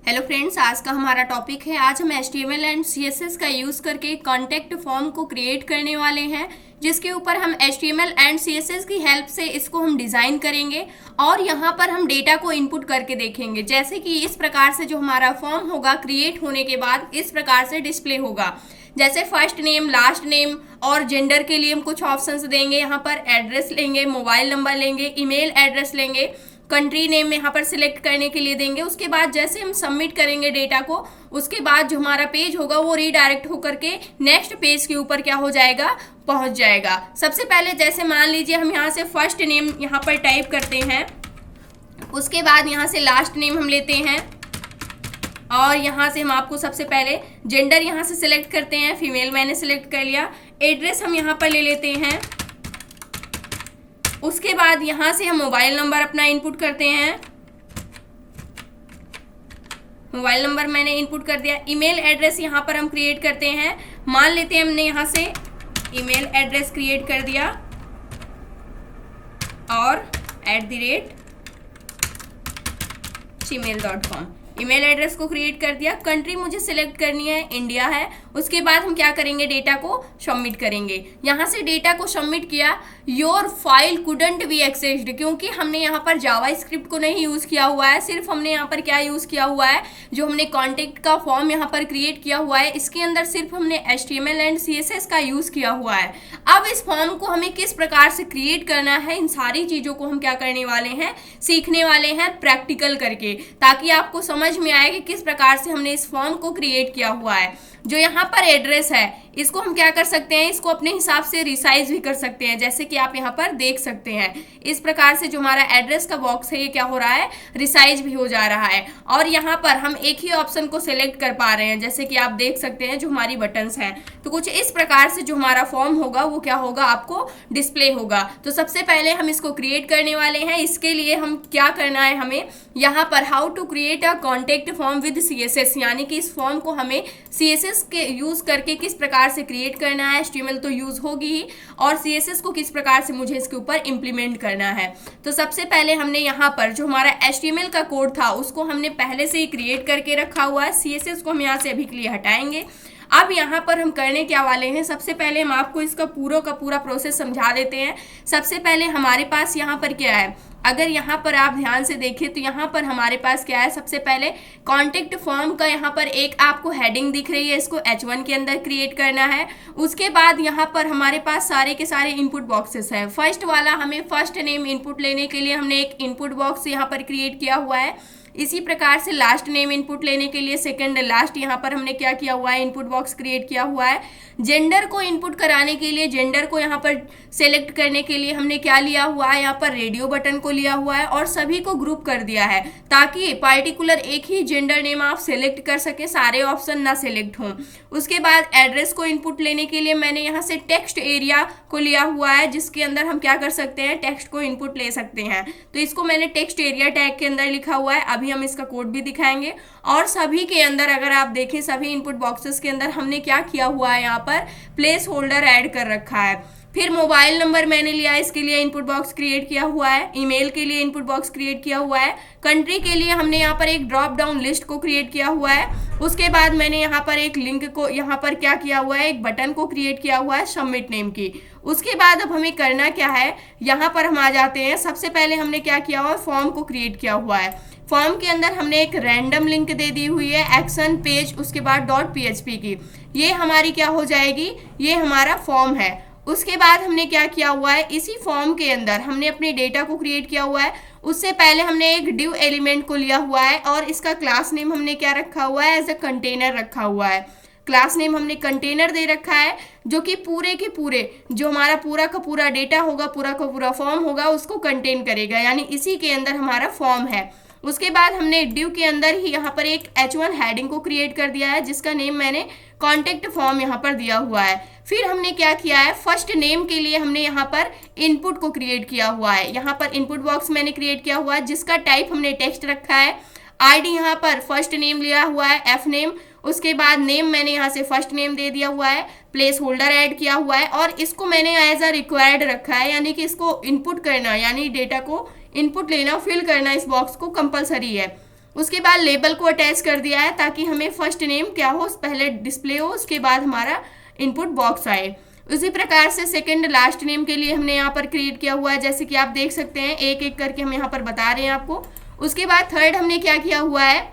Hello friends, आज का हमारा टॉपिक है। आज हम HTML एंड CSS का यूज़ करके कॉन्टैक्ट फॉर्म को क्रिएट करने वाले हैं, जिसके ऊपर हम HTML एंड CSS की हेल्प से इसको हम डिज़ाइन करेंगे और यहाँ पर हम डेटा को इनपुट करके देखेंगे। जैसे कि इस प्रकार से जो हमारा फॉर्म होगा क्रिएट होने के बाद इस प्रकार से डिस्प्ले होगा। जैसे फर्स्ट नेम, लास्ट नेम और जेंडर के लिए हम कुछ ऑप्शंस देंगे। यहाँ पर एड्रेस लेंगे, मोबाइल नंबर लेंगे, ईमेल एड्रेस लेंगे, कंट्री नेम यहाँ पर सिलेक्ट करने के लिए देंगे। उसके बाद जैसे हम सबमिट करेंगे डेटा को, उसके बाद जो हमारा पेज होगा वो रीडायरेक्ट होकर के नेक्स्ट पेज के ऊपर क्या हो जाएगा, पहुंच जाएगा। सबसे पहले जैसे मान लीजिए हम यहाँ से फर्स्ट नेम यहाँ पर टाइप करते हैं, उसके बाद यहाँ से लास्ट नेम हम लेते हैं और यहाँ से हम आपको सबसे पहले जेंडर यहाँ से सिलेक्ट करते हैं, फीमेल मैंने सिलेक्ट कर लिया। एड्रेस हम यहाँ पर ले लेते हैं। उसके बाद यहाँ से हम मोबाइल नंबर अपना इनपुट करते हैं, मोबाइल नंबर मैंने इनपुट कर दिया। ईमेल एड्रेस यहाँ पर हम क्रिएट करते हैं, मान लेते हैं हमने यहाँ से ईमेल एड्रेस क्रिएट कर दिया और @gmail.com ईमेल एड्रेस को क्रिएट कर दिया। कंट्री मुझे सिलेक्ट करनी है, इंडिया है। उसके बाद हम क्या करेंगे, डेटा को सबमिट करेंगे। यहाँ से डेटा को सबमिट किया, your file couldn't B accessed, क्योंकि हमने यहाँ पर जावास्क्रिप्ट को नहीं यूज़ किया हुआ है, सिर्फ हमने यहाँ पर क्या यूज़ किया हुआ है, जो हमने कॉन्टैक्ट का फॉर्म यहाँ पर क्रिएट किया हुआ है, इसके अंदर सिर्फ हमने HTML एंड CSS का यूज़ किया हुआ है। अब इस फॉर्म को हमें किस प्रकार से क्रिएट करना है, इन सारी चीज़ों को हम क्या करने वाले हैं, सीखने वाले हैं प्रैक्टिकल करके, ताकि आपको समझ में आए कि किस प्रकार से हमने इस फॉर्म को क्रिएट किया हुआ है। जो यहाँ पर एड्रेस है, इसको हम क्या कर सकते हैं, इसको अपने हिसाब से रिसाइज भी कर सकते हैं, जैसे कि आप यहाँ पर देख सकते हैं। इस प्रकार से जो हमारा एड्रेस का बॉक्स है ये क्या हो रहा है, रिसाइज भी हो जा रहा है। और यहाँ पर हम एक ही ऑप्शन को सिलेक्ट कर पा रहे हैं, जैसे कि आप देख सकते हैं जो हमारी बटन्स हैं। तो कुछ इस प्रकार से जो हमारा फॉर्म होगा वो क्या होगा, आपको डिस्प्ले होगा। तो सबसे पहले हम इसको क्रिएट करने वाले हैं। इसके लिए हम क्या करना है, हमें यहाँ पर how to create a contact form with CSS, यानी कि इस फॉर्म को हमें CSS के यूज करके किस प्रकार से क्रिएट करना है। HTML तो यूज होगी ही, और CSS को किस प्रकार से मुझे इसके ऊपर इम्प्लीमेंट करना है। तो सबसे पहले हमने यहाँ पर जो हमारा HTML का कोड था उसको हमने पहले से ही क्रिएट करके रखा हुआ है। CSS को हम यहाँ से अभी के लिए हटाएंगे। अब यहाँ पर हम करने क्या वाले हैं, सबसे पहले हम आपको इसका पूरा का पूरा प्रोसेस समझा देते हैं। सबसे पहले हमारे पास यहाँ पर क्या है, अगर यहाँ पर आप ध्यान से देखें तो यहाँ पर हमारे पास क्या है, सबसे पहले कॉन्टैक्ट फॉर्म का यहाँ पर एक आपको हेडिंग दिख रही है, इसको H1 के अंदर क्रिएट करना है। उसके बाद यहाँ पर हमारे पास सारे के सारे इनपुट बॉक्सेस हैं। फर्स्ट वाला हमें फर्स्ट नेम इनपुट लेने के लिए हमने एक इनपुट बॉक्स यहाँ पर क्रिएट किया हुआ है। इसी प्रकार से लास्ट नेम इनपुट लेने के लिए सेकंड लास्ट यहाँ पर हमने क्या किया हुआ है, इनपुट बॉक्स क्रिएट किया हुआ है। जेंडर को इनपुट कराने के लिए, जेंडर को यहाँ पर सेलेक्ट करने के लिए हमने क्या लिया हुआ है, यहाँ पर रेडियो बटन को लिया हुआ है और सभी को ग्रुप कर दिया है, ताकि पार्टिकुलर एक ही जेंडर नेम आप सेलेक्ट कर सके, सारे ऑप्शन ना सेलेक्ट हों। उसके बाद एड्रेस को इनपुट लेने के लिए मैंने यहाँ से टेक्स्ट एरिया को लिया हुआ है, जिसके अंदर हम क्या कर सकते हैं, टेक्स्ट को इनपुट ले सकते हैं। तो इसको मैंने टेक्स्ट एरिया टैग के अंदर लिखा हुआ है। अभी हम इसका कोड भी दिखाएंगे। और सभी के अंदर अगर आप देखें, सभी इनपुट बॉक्सेस के अंदर हमने क्या किया हुआ है, यहाँ पर प्लेस होल्डर ऐड कर रखा है। फिर मोबाइल नंबर मैंने लिया, इसके लिए इनपुट बॉक्स क्रिएट किया हुआ है। ईमेल के लिए इनपुट बॉक्स क्रिएट किया हुआ है। कंट्री के लिए हमने यहाँ पर एक ड्रॉप डाउन लिस्ट को क्रिएट किया हुआ है। उसके बाद मैंने यहाँ पर एक लिंक को यहाँ पर क्या किया हुआ है, एक बटन को क्रिएट किया हुआ है सबमिट नेम की। उसके बाद अब हमें करना क्या है, यहाँ पर हम आ जाते हैं। सबसे पहले हमने क्या किया हुआ है, फॉर्म को क्रिएट किया हुआ है। फॉर्म के अंदर हमने एक रैंडम लिंक दे दी हुई है, एक्शन पेज, उसके बाद .php की। ये हमारी क्या हो जाएगी, ये हमारा फॉर्म है। उसके बाद हमने क्या किया हुआ है, इसी फॉर्म के अंदर हमने अपने डेटा को क्रिएट किया हुआ है। उससे पहले हमने एक div एलिमेंट को लिया हुआ है और इसका क्लास नेम हमने क्या रखा हुआ है, एज अ कंटेनर रखा हुआ है। क्लास नेम हमने कंटेनर दे रखा है, जो कि पूरे के पूरे जो हमारा पूरा का पूरा डेटा होगा, पूरा का पूरा फॉर्म होगा, उसको कंटेन करेगा, यानी इसी के अंदर हमारा फॉर्म है। उसके बाद हमने div के अंदर ही यहाँ पर एक H1 हेडिंग को क्रिएट कर दिया है, जिसका नेम मैंने कॉन्टैक्ट फॉर्म यहाँ पर दिया हुआ है। फिर हमने क्या किया है, फर्स्ट नेम के लिए हमने यहाँ पर इनपुट को क्रिएट किया हुआ है। यहाँ पर इनपुट बॉक्स मैंने क्रिएट किया हुआ है, जिसका टाइप हमने टेक्स्ट रखा है। आईडी यहाँ पर फर्स्ट नेम लिया हुआ है, एफ नेम। उसके बाद नेम मैंने यहाँ से फर्स्ट नेम दे दिया हुआ है, प्लेस होल्डर ऐड किया हुआ है और इसको मैंने एज अ रिक्वायर्ड रखा है, यानी कि इसको इनपुट करना, यानी डेटा को इनपुट लेना, फिल करना इस बॉक्स को कंपलसरी है। उसके बाद लेबल को अटैच कर दिया है ताकि हमें फर्स्ट नेम क्या हो पहले डिस्प्ले हो, उसके बाद हमारा इनपुट बॉक्स आए। उसी प्रकार से सेकंड लास्ट नेम के लिए हमने यहाँ पर क्रिएट किया हुआ है, जैसे कि आप देख सकते हैं एक एक करके हम यहाँ पर बता रहे हैं आपको। उसके बाद थर्ड हमने क्या किया हुआ है,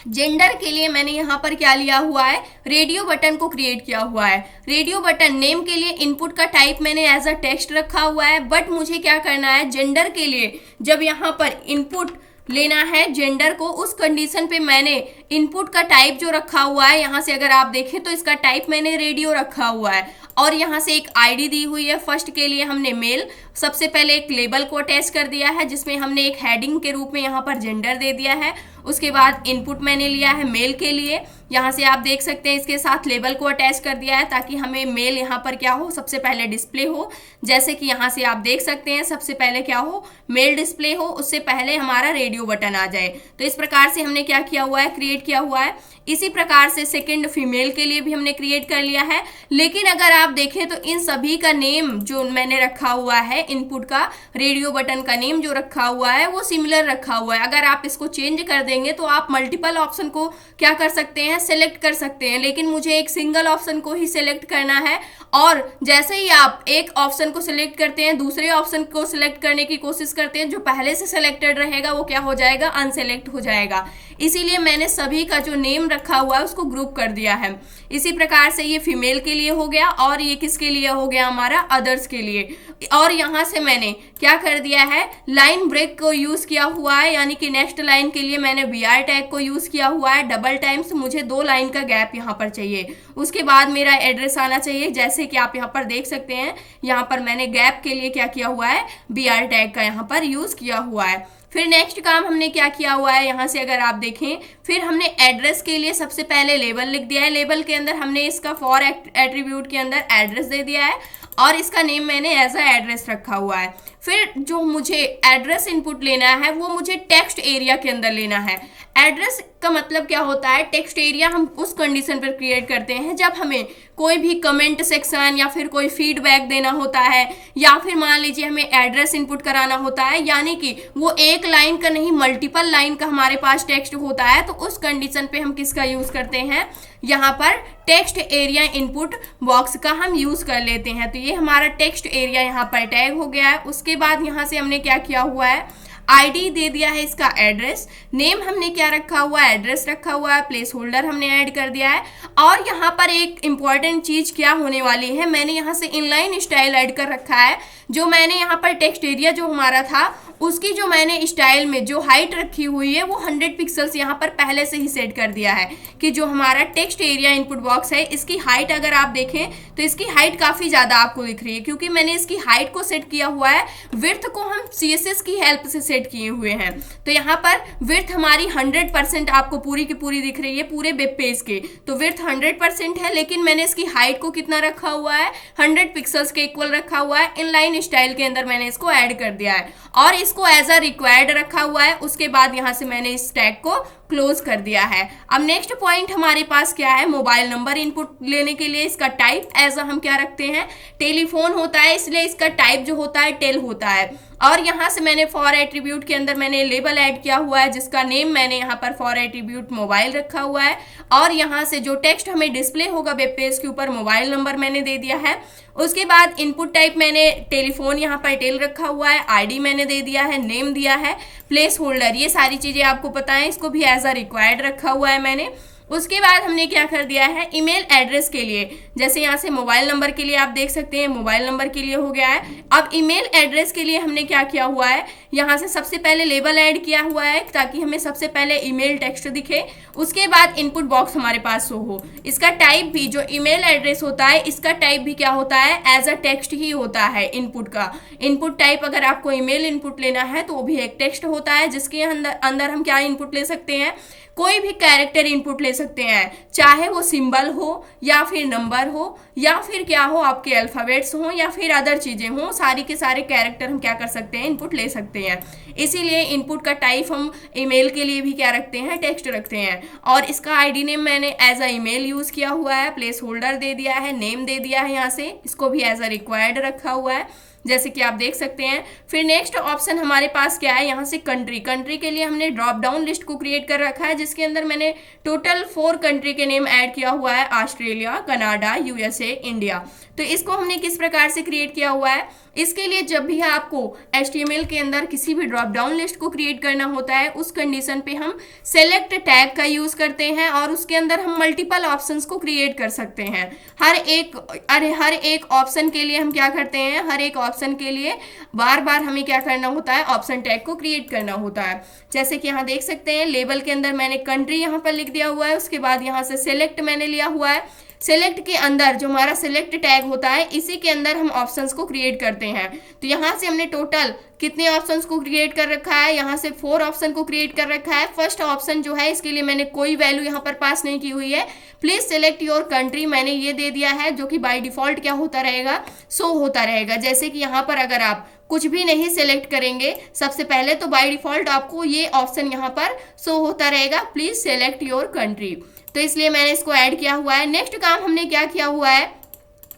जेंडर के लिए मैंने यहाँ पर क्या लिया हुआ है, रेडियो बटन को क्रिएट किया हुआ है। रेडियो बटन नेम के लिए इनपुट का टाइप मैंने एज अ टेक्स्ट रखा हुआ है, बट मुझे क्या करना है, जेंडर के लिए जब यहाँ पर इनपुट लेना है जेंडर को, उस कंडीशन पे मैंने इनपुट का टाइप जो रखा हुआ है, यहाँ से अगर आप देखें तो इसका टाइप मैंने रेडियो रखा हुआ है और यहाँ से एक आईडी दी हुई है। फर्स्ट के लिए हमने मेल, सबसे पहले एक लेबल को अटैच कर दिया है जिसमें हमने एक हेडिंग के रूप में यहाँ पर जेंडर दे दिया है। उसके बाद इनपुट मैंने लिया है मेल के लिए, यहाँ से आप देख सकते हैं इसके साथ लेबल को अटैच कर दिया है ताकि हमें मेल यहाँ पर क्या हो, सबसे पहले डिस्प्ले हो। जैसे कि यहाँ से आप देख सकते हैं सबसे पहले क्या हो, मेल डिस्प्ले हो, उससे पहले हमारा रेडियो बटन आ जाए। तो इस प्रकार से हमने क्या किया हुआ है, क्रिएट किया हुआ है। इसी प्रकार से सेकंड फीमेल के लिए भी हमने क्रिएट कर लिया है। लेकिन अगर आप देखें तो इन सभी का नेम जो मैंने रखा हुआ है, इनपुट का रेडियो बटन का नेम जो रखा हुआ है वो सिमिलर रखा हुआ है। अगर आप इसको चेंज कर देंगे तो आप मल्टीपल ऑप्शन को क्या कर सकते हैं, सेलेक्ट कर सकते हैं, लेकिन मुझे एक सिंगल ऑप्शन को ही सिलेक्ट करना है। और जैसे ही आप एक ऑप्शन को सिलेक्ट करते हैं, दूसरे ऑप्शन को सिलेक्ट करने की कोशिश करते हैं, जो पहले से सिलेक्टेड रहेगा वो क्या हो जाएगा, अनसेलेक्ट हो जाएगा। इसीलिए मैंने सभी का जो नेम रखा हुआ है उसको ग्रुप कर दिया है। इसी प्रकार से ये फीमेल के लिए हो गया और ये किसके लिए हो गया, हमारा अदर्स के लिए। और यहाँ से मैंने क्या कर दिया है, लाइन ब्रेक को यूज किया हुआ है, यानी कि नेक्स्ट लाइन के लिए मैंने BR टैग को यूज किया हुआ है। डबल टाइम्स मुझे 2 लाइन का गैप यहाँ पर चाहिए। उसके बाद मेरा एड्रेस आना चाहिए, जैसे कि आप यहाँ पर देख सकते हैं, यहाँ पर मैंने गैप के लिए क्या किया हुआ है, BR टैग का यहाँ पर यूज किया हुआ है। फिर नेक्स्ट काम हमने क्या किया हुआ है, यहाँ से अगर आप देखें, फिर हमने एड्रेस के लिए सबसे पहले लेबल लिख दिया है। लेबल के अंदर हमने इसका फॉर एट्रीब्यूट के अंदर एड्रेस दे दिया है और इसका नेम मैंने एज अ एड्रेस रखा हुआ है। फिर जो मुझे एड्रेस इनपुट लेना है वो मुझे टेक्स्ट एरिया के अंदर लेना है। एड्रेस का मतलब क्या होता है, टेक्स्ट एरिया हम उस कंडीशन पर क्रिएट करते हैं जब हमें कोई भी कमेंट सेक्शन या फिर कोई फीडबैक देना होता है, या फिर मान लीजिए हमें एड्रेस इनपुट कराना होता है, यानी कि वो एक लाइन का नहीं मल्टीपल लाइन का हमारे पास टेक्स्ट होता है, तो उस कंडीशन पे हम किसका यूज करते हैं, यहाँ पर टेक्स्ट एरिया इनपुट बॉक्स का हम यूज कर लेते हैं। तो ये हमारा टेक्स्ट एरिया यहाँ पर टैग हो गया है। उसके बाद यहाँ से हमने क्या किया हुआ है, आईडी दे दिया है इसका एड्रेस, नेम हमने क्या रखा हुआ है, एड्रेस रखा हुआ है, प्लेस होल्डर हमने ऐड कर दिया है। और यहाँ पर एक इंपॉर्टेंट चीज क्या होने वाली है, मैंने यहाँ से इनलाइन स्टाइल ऐड कर रखा है। जो मैंने यहाँ पर टेक्स्ट एरिया जो हमारा था उसकी जो मैंने स्टाइल में जो हाइट रखी हुई है वो 100 पिक्सल्स यहाँ पर पहले से ही सेट कर दिया है कि जो हमारा टेक्स्ट एरिया इनपुट बॉक्स है इसकी हाइट अगर आप देखें तो इसकी हाइट काफ़ी ज़्यादा आपको दिख रही है, क्योंकि मैंने इसकी हाइट को सेट किया हुआ है। विड्थ को हम CSS की हेल्प से सेट किए हुए हैं, तो यहाँ पर विड्थ हमारी 100% आपको पूरी की पूरी दिख रही है पूरे वेब पेज के। तो विड्थ 100% है, लेकिन मैंने इसकी हाइट को कितना रखा हुआ है, 100 पिक्सल्स के इक्वल रखा हुआ है। इनलाइन स्टाइल के अंदर मैंने इसको ऐड कर दिया है और इसको एज अ रिक्वायर्ड रखा हुआ है। उसके बाद यहाँ से मैंने इस टैग को क्लोज कर दिया है। अब नेक्स्ट पॉइंट हमारे पास क्या है, मोबाइल नंबर इनपुट लेने के लिए इसका टाइप एज हम क्या रखते हैं, टेलीफोन होता है, इसलिए इसका टाइप जो होता है टेल होता है। और यहाँ से मैंने फॉर एट्रीब्यूट के अंदर मैंने लेबल ऐड किया हुआ है जिसका नेम मैंने यहाँ पर फॉर एट्रीब्यूट मोबाइल रखा हुआ है। और यहाँ से जो टेक्स्ट हमें डिस्प्ले होगा वेब पेज के ऊपर मोबाइल नंबर मैंने दे दिया है। उसके बाद इनपुट टाइप मैंने टेलीफोन यहाँ पर टेल रखा हुआ है, आईडी मैंने दे दिया है, नेम दिया है, प्लेस होल्डर, ये सारी चीज़ें आपको पता है, इसको भी एज अ रिक्वायर्ड रखा हुआ है मैंने। उसके बाद हमने क्या कर दिया है, ईमेल एड्रेस के लिए, जैसे यहाँ से मोबाइल नंबर के लिए आप देख सकते हैं मोबाइल नंबर के लिए हो गया है। अब ईमेल एड्रेस के लिए हमने क्या किया हुआ है, यहाँ से सबसे पहले लेबल ऐड किया हुआ है ताकि हमें सबसे पहले ईमेल टेक्स्ट दिखे। उसके बाद इनपुट बॉक्स हमारे पास शो हो। इसका टाइप भी जो ईमेल एड्रेस होता है इसका टाइप भी क्या होता है, एज अ टेक्स्ट ही होता है इनपुट का। इनपुट टाइप अगर आपको ईमेल इनपुट लेना है तो वो भी एक टेक्स्ट होता है जिसके अंदर हम क्या इनपुट ले सकते हैं, कोई भी कैरेक्टर इनपुट ले सकते हैं, चाहे वो सिंबल हो या फिर नंबर हो या फिर क्या हो आपके अल्फ़ाबेट्स हो या फिर अदर चीज़ें हो, सारी के सारे कैरेक्टर हम क्या कर सकते हैं, इनपुट ले सकते हैं। इसीलिए इनपुट का टाइप हम ईमेल के लिए भी क्या रखते हैं, टेक्स्ट रखते हैं। और इसका आईडी नेम मैंने एज अ ईमेल यूज़ किया हुआ है, प्लेस होल्डर दे दिया है, नेम दे दिया है, यहाँ से इसको भी एज अ रिक्वायर्ड रखा हुआ है। जैसे कि आप देख सकते हैं। फिर नेक्स्ट ऑप्शन हमारे पास क्या है, यहाँ से कंट्री। कंट्री के लिए हमने ड्रॉप डाउन लिस्ट को क्रिएट कर रखा है, जिसके अंदर मैंने टोटल 4 कंट्री के नेम ऐड किया हुआ है, ऑस्ट्रेलिया, कनाडा, यूएसए, इंडिया। तो इसको हमने किस प्रकार से क्रिएट किया हुआ है, इसके लिए जब भी आपको HTML के अंदर किसी भी ड्रॉप डाउन लिस्ट को क्रिएट करना होता है, उस कंडीशन पे हम सेलेक्ट टैग का यूज करते हैं और उसके अंदर हम मल्टीपल ऑप्शंस को क्रिएट कर सकते हैं। हर एक ऑप्शन के लिए हम क्या करते हैं, हर एक ऑप्शन के लिए बार बार हमें क्या करना होता है, ऑप्शन टैग को क्रिएट करना होता है। जैसे कि यहाँ देख सकते हैं, लेबल के अंदर मैंने कंट्री यहाँ पर लिख दिया हुआ है, उसके बाद यहाँ से सेलेक्ट मैंने लिया हुआ है। सेलेक्ट के अंदर जो हमारा सेलेक्ट टैग होता है, इसी के अंदर हम ऑप्शंस को क्रिएट करते हैं। तो यहाँ से हमने टोटल कितने ऑप्शंस को क्रिएट कर रखा है, यहाँ से 4 ऑप्शन को क्रिएट कर रखा है। फर्स्ट ऑप्शन जो है, इसके लिए मैंने कोई वैल्यू यहाँ पर पास नहीं की हुई है। प्लीज सेलेक्ट योर कंट्री मैंने ये दे दिया है, जो कि बाय डिफॉल्ट क्या होता रहेगा, शो होता रहेगा। जैसे कि यहाँ पर अगर आप कुछ भी नहीं सेलेक्ट करेंगे सबसे पहले, तो बाय डिफॉल्ट आपको ये ऑप्शन यहाँ पर शो होता रहेगा, प्लीज सेलेक्ट योर कंट्री। तो इसलिए मैंने इसको ऐड किया हुआ है। नेक्स्ट काम हमने क्या किया हुआ है,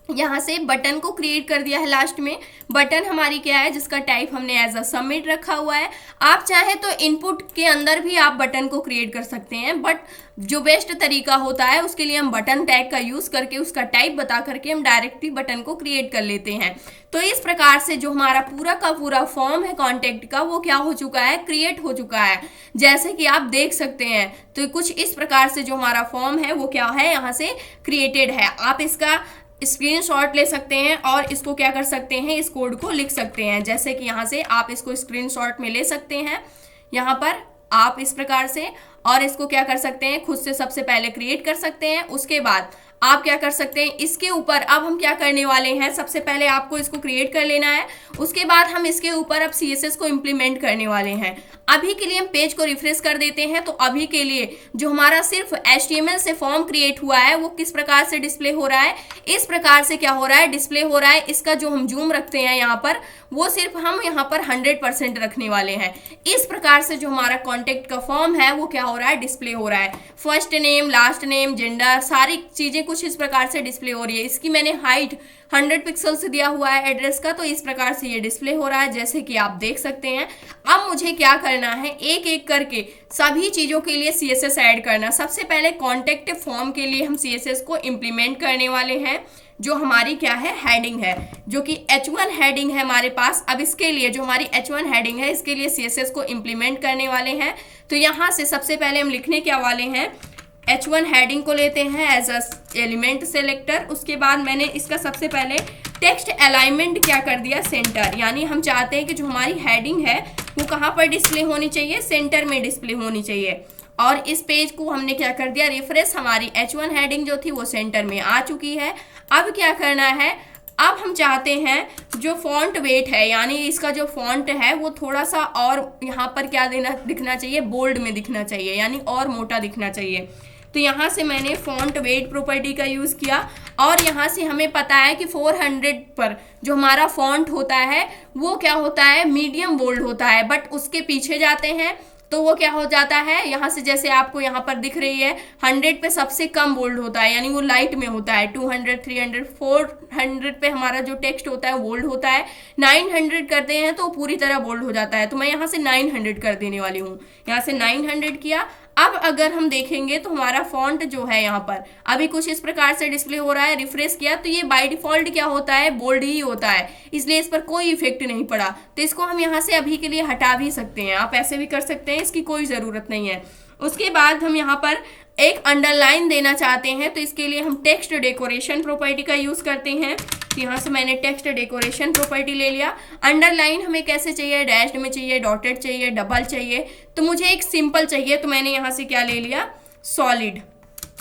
यहाँ से बटन को क्रिएट कर दिया है लास्ट में। बटन हमारी क्या है, जिसका टाइप हमने एज अ सबमिट रखा हुआ है। आप चाहे तो इनपुट के अंदर भी आप बटन को क्रिएट कर सकते हैं, बट जो बेस्ट तरीका होता है उसके लिए हम बटन टैग का यूज करके उसका टाइप बता करके हम डायरेक्टली बटन को क्रिएट कर लेते हैं। तो इस प्रकार से जो हमारा पूरा का पूरा फॉर्म है कॉन्टेक्ट का, वो क्या हो चुका है, क्रिएट हो चुका है। जैसे कि आप देख सकते हैं, तो कुछ इस प्रकार से जो हमारा फॉर्म है वो क्या है, यहाँ से क्रिएटेड है। आप इसका स्क्रीनशॉट ले सकते हैं और इसको क्या कर सकते हैं, इस कोड को लिख सकते हैं। जैसे कि यहाँ से आप इसको स्क्रीनशॉट में ले सकते हैं, यहाँ पर आप इस प्रकार से, और इसको क्या कर सकते हैं, खुद से सबसे पहले क्रिएट कर सकते हैं। उसके बाद आप क्या कर सकते हैं, इसके ऊपर अब हम क्या करने वाले हैं, सबसे पहले आपको इसको क्रिएट कर लेना है। उसके बाद हम इसके ऊपर अब CSS को इम्प्लीमेंट करने वाले हैं। अभी के लिए हम पेज को रिफ्रेश कर देते हैं। तो अभी के लिए जो हमारा सिर्फ HTML से फॉर्म क्रिएट हुआ है, वो किस प्रकार से डिस्प्ले हो रहा है, इस प्रकार से क्या हो रहा है, डिस्प्ले हो रहा है। इसका जो हम जूम रखते हैं यहाँ पर, वो सिर्फ हम यहाँ पर 100% रखने वाले हैं। इस प्रकार से जो हमारा कॉन्टेक्ट का फॉर्म है वो क्या हो रहा है, डिस्प्ले हो रहा है। First name, last name, gender, सारी चीजें कुछ इस प्रकार से डिस्प्ले हो रही है। इसकी मैंने हाइट 100 पिक्सल से दिया हुआ है एड्रेस का, तो इस प्रकार से ये डिस्प्ले हो रहा है, जैसे कि आप देख सकते हैं। अब मुझे क्या करना है, एक एक करके सभी चीजों के लिए CSS ऐड करना। सबसे पहले कॉन्टेक्ट फॉर्म के लिए हम CSS को इम्प्लीमेंट करने वाले हैं, जो हमारी क्या है, हेडिंग है, जो कि H1 हेडिंग है हमारे पास। अब इसके लिए जो हमारी H1 हेडिंग है, इसके लिए CSS को इम्प्लीमेंट करने वाले हैं। तो यहाँ से सबसे पहले हम लिखने क्या वाले हैं, H1 हेडिंग को लेते हैं एज अ एलिमेंट सेलेक्टर। उसके बाद मैंने इसका सबसे पहले टेक्स्ट अलाइनमेंट क्या कर दिया, सेंटर। यानी हम चाहते हैं कि जो हमारी हेडिंग है वो कहाँ पर डिस्प्ले होनी चाहिए, सेंटर में डिस्प्ले होनी चाहिए। और इस पेज को हमने क्या कर दिया, रिफ्रेश। हमारी H1 हेडिंग जो थी वो सेंटर में आ चुकी है। अब क्या करना है, अब हम चाहते हैं जो फॉन्ट वेट है, यानी इसका जो फॉन्ट है वो थोड़ा सा और यहाँ पर क्या दिखना चाहिए, बोल्ड में दिखना चाहिए, यानी और मोटा दिखना चाहिए। तो यहाँ से मैंने फॉन्ट वेट प्रॉपर्टी का यूज़ किया, और यहाँ से हमें पता है कि 400 पर जो हमारा फॉन्ट होता है वो क्या होता है, मीडियम बोल्ड होता है। बट उसके पीछे जाते हैं तो वो क्या हो जाता है, यहाँ से जैसे आपको यहाँ पर दिख रही है 100 पे सबसे कम बोल्ड होता है, यानी वो लाइट में होता है। 200, 300, 400 पे हमारा जो टेक्स्ट होता है बोल्ड होता है। 900 करते हैं तो पूरी तरह बोल्ड हो जाता है। तो मैं यहाँ से 900 कर देने वाली हूँ, यहाँ से 900 किया। अब अगर हम देखेंगे तो हमारा फॉन्ट जो है यहाँ पर अभी कुछ इस प्रकार से डिस्प्ले हो रहा है। रिफ्रेश किया तो ये बाय डिफॉल्ट क्या होता है, बोल्ड ही होता है, इसलिए इस पर कोई इफेक्ट नहीं पड़ा। तो इसको हम यहाँ से अभी के लिए हटा भी सकते हैं, आप ऐसे भी कर सकते हैं, इसकी कोई ज़रूरत नहीं है। उसके बाद हम यहाँ पर एक अंडरलाइन देना चाहते हैं, तो इसके लिए हम टेक्स्ट डेकोरेशन प्रॉपर्टी का यूज़ करते हैं। तो यहाँ से मैंने टेक्स्ट डेकोरेशन प्रॉपर्टी ले लिया। अंडरलाइन हमें कैसे चाहिए, डैश्ड में चाहिए, डॉटेड चाहिए, डबल चाहिए। तो मुझे एक सिंपल चाहिए, तो मैंने यहाँ से क्या ले लिया, सॉलिड।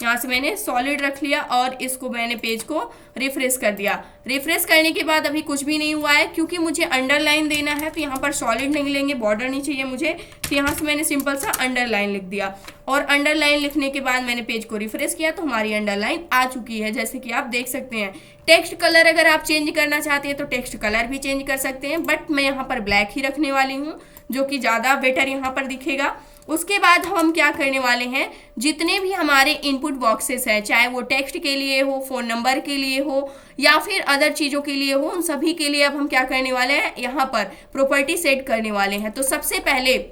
यहाँ से मैंने सॉलिड रख लिया और इसको मैंने पेज को रिफ्रेश कर दिया। रिफ्रेश करने के बाद अभी कुछ भी नहीं हुआ है, क्योंकि मुझे अंडरलाइन देना है, तो यहाँ पर सॉलिड नहीं लेंगे, बॉर्डर नहीं चाहिए मुझे। तो यहाँ से मैंने सिंपल सा अंडरलाइन लिख दिया, और अंडरलाइन लिखने के बाद मैंने पेज को रिफ्रेश किया तो हमारी अंडरलाइन आ चुकी है, जैसे कि आप देख सकते हैं। टेक्स्ट कलर अगर आप चेंज करना चाहते हैं तो टेक्स्ट कलर भी चेंज कर सकते हैं, बट मैं यहाँ पर ब्लैक ही रखने वाली हूँ। जो कि ज़्यादा बेटर यहाँ पर दिखेगा। उसके बाद हम क्या करने वाले हैं, जितने भी हमारे इनपुट बॉक्सेस हैं, चाहे वो टेक्स्ट के लिए हो, फ़ोन नंबर के लिए हो या फिर अदर चीज़ों के लिए हो, उन सभी के लिए अब हम क्या करने वाले हैं, यहाँ पर प्रॉपर्टी सेट करने वाले हैं। तो सबसे पहले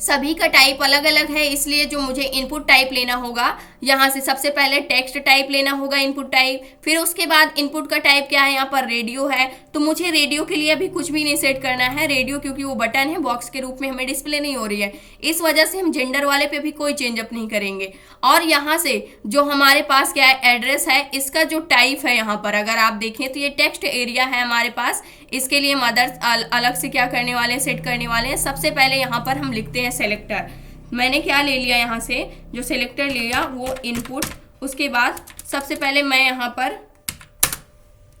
सभी का टाइप अलग अलग है, इसलिए जो मुझे इनपुट टाइप लेना होगा, यहाँ से सबसे पहले टेक्स्ट टाइप लेना होगा, इनपुट टाइप। फिर उसके बाद इनपुट का टाइप क्या है, यहाँ पर रेडियो है, तो मुझे रेडियो के लिए अभी कुछ भी नहीं सेट करना है। रेडियो क्योंकि वो बटन है, बॉक्स के रूप में हमें डिस्प्ले नहीं हो रही है, इस वजह से हम जेंडर वाले पे भी कोई चेंज अप नहीं करेंगे। और यहाँ से जो हमारे पास क्या है, एड्रेस है, इसका जो टाइप है यहाँ पर अगर आप देखें तो ये टेक्स्ट एरिया है हमारे पास। इसके लिए मदर्स अलग से क्या करने वाले हैं, सेट करने वाले हैं। सबसे पहले यहाँ पर हम लिखते हैं सेलेक्टर। मैंने क्या ले लिया, यहाँ से जो सेलेक्टर लिया वो इनपुट। उसके बाद सबसे पहले मैं यहाँ पर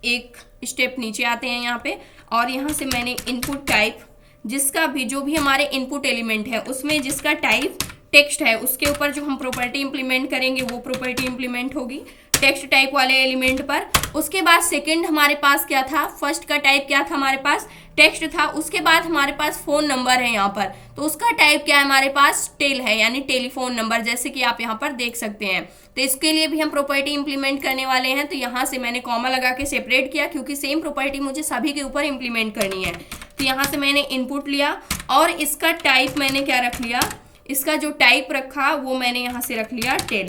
एक स्टेप नीचे आते हैं यहाँ पे, और यहाँ से मैंने इनपुट टाइप, जिसका भी जो भी हमारे इनपुट एलिमेंट है उसमें जिसका टाइप टेक्स्ट है, उसके ऊपर जो हम प्रॉपर्टी इंप्लीमेंट करेंगे वो प्रॉपर्टी इंप्लीमेंट होगी टेक्स्ट टाइप वाले एलिमेंट पर। उसके बाद सेकंड हमारे पास क्या था, फर्स्ट का टाइप क्या था हमारे पास, टेक्स्ट था। उसके बाद हमारे पास फोन नंबर है यहाँ पर, तो उसका टाइप क्या है हमारे पास, टेल है, यानी टेलीफोन नंबर, जैसे कि आप यहाँ पर देख सकते हैं। तो इसके लिए भी हम प्रॉपर्टी इंप्लीमेंट करने वाले हैं। तो यहाँ से मैंने कॉमा लगा के सेपरेट किया, क्योंकि सेम प्रॉपर्टी मुझे सभी के ऊपर इंप्लीमेंट करनी है। तो यहाँ से मैंने इनपुट लिया और इसका टाइप मैंने क्या रख लिया, इसका जो टाइप रखा वो मैंने यहाँ से रख लिया टेल,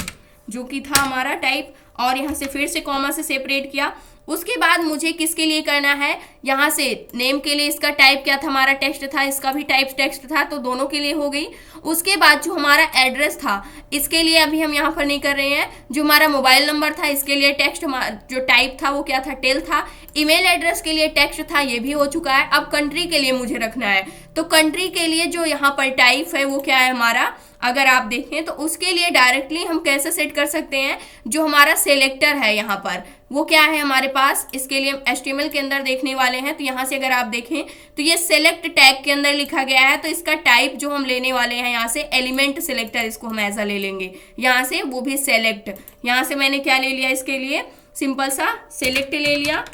जो कि था हमारा टाइप, और यहाँ से फिर से कॉमा से सेपरेट किया। उसके बाद मुझे किसके लिए करना है, यहाँ से नेम के लिए इसका टाइप क्या था, हमारा टेक्स्ट था, इसका भी टाइप टेक्स्ट था, तो दोनों के लिए हो गई। उसके बाद जो हमारा एड्रेस था, इसके लिए अभी हम यहाँ पर नहीं कर रहे हैं। जो हमारा मोबाइल नंबर था, इसके लिए टेक्स्ट जो टाइप था वो क्या था, टेल था। ईमेल एड्रेस के लिए टेक्स्ट था, ये भी हो चुका है। अब कंट्री के लिए मुझे रखना है, तो कंट्री के लिए जो यहाँ पर टाइप है वो क्या है हमारा, अगर आप देखें तो उसके लिए डायरेक्टली हम कैसे सेट कर सकते हैं, जो हमारा सेलेक्टर है यहाँ पर वो क्या है हमारे पास, इसके लिए हम HTML के अंदर देखने वाले हैं। तो यहाँ से अगर आप देखें तो ये सेलेक्ट टैग के अंदर लिखा गया है, तो इसका टाइप जो हम लेने वाले हैं यहाँ से एलिमेंट सेलेक्टर, इसको हम ऐसा ले लेंगे यहाँ से, वो भी सेलेक्ट। यहाँ से मैंने क्या ले लिया, इसके लिए सिंपल सा सेलेक्ट ले लिया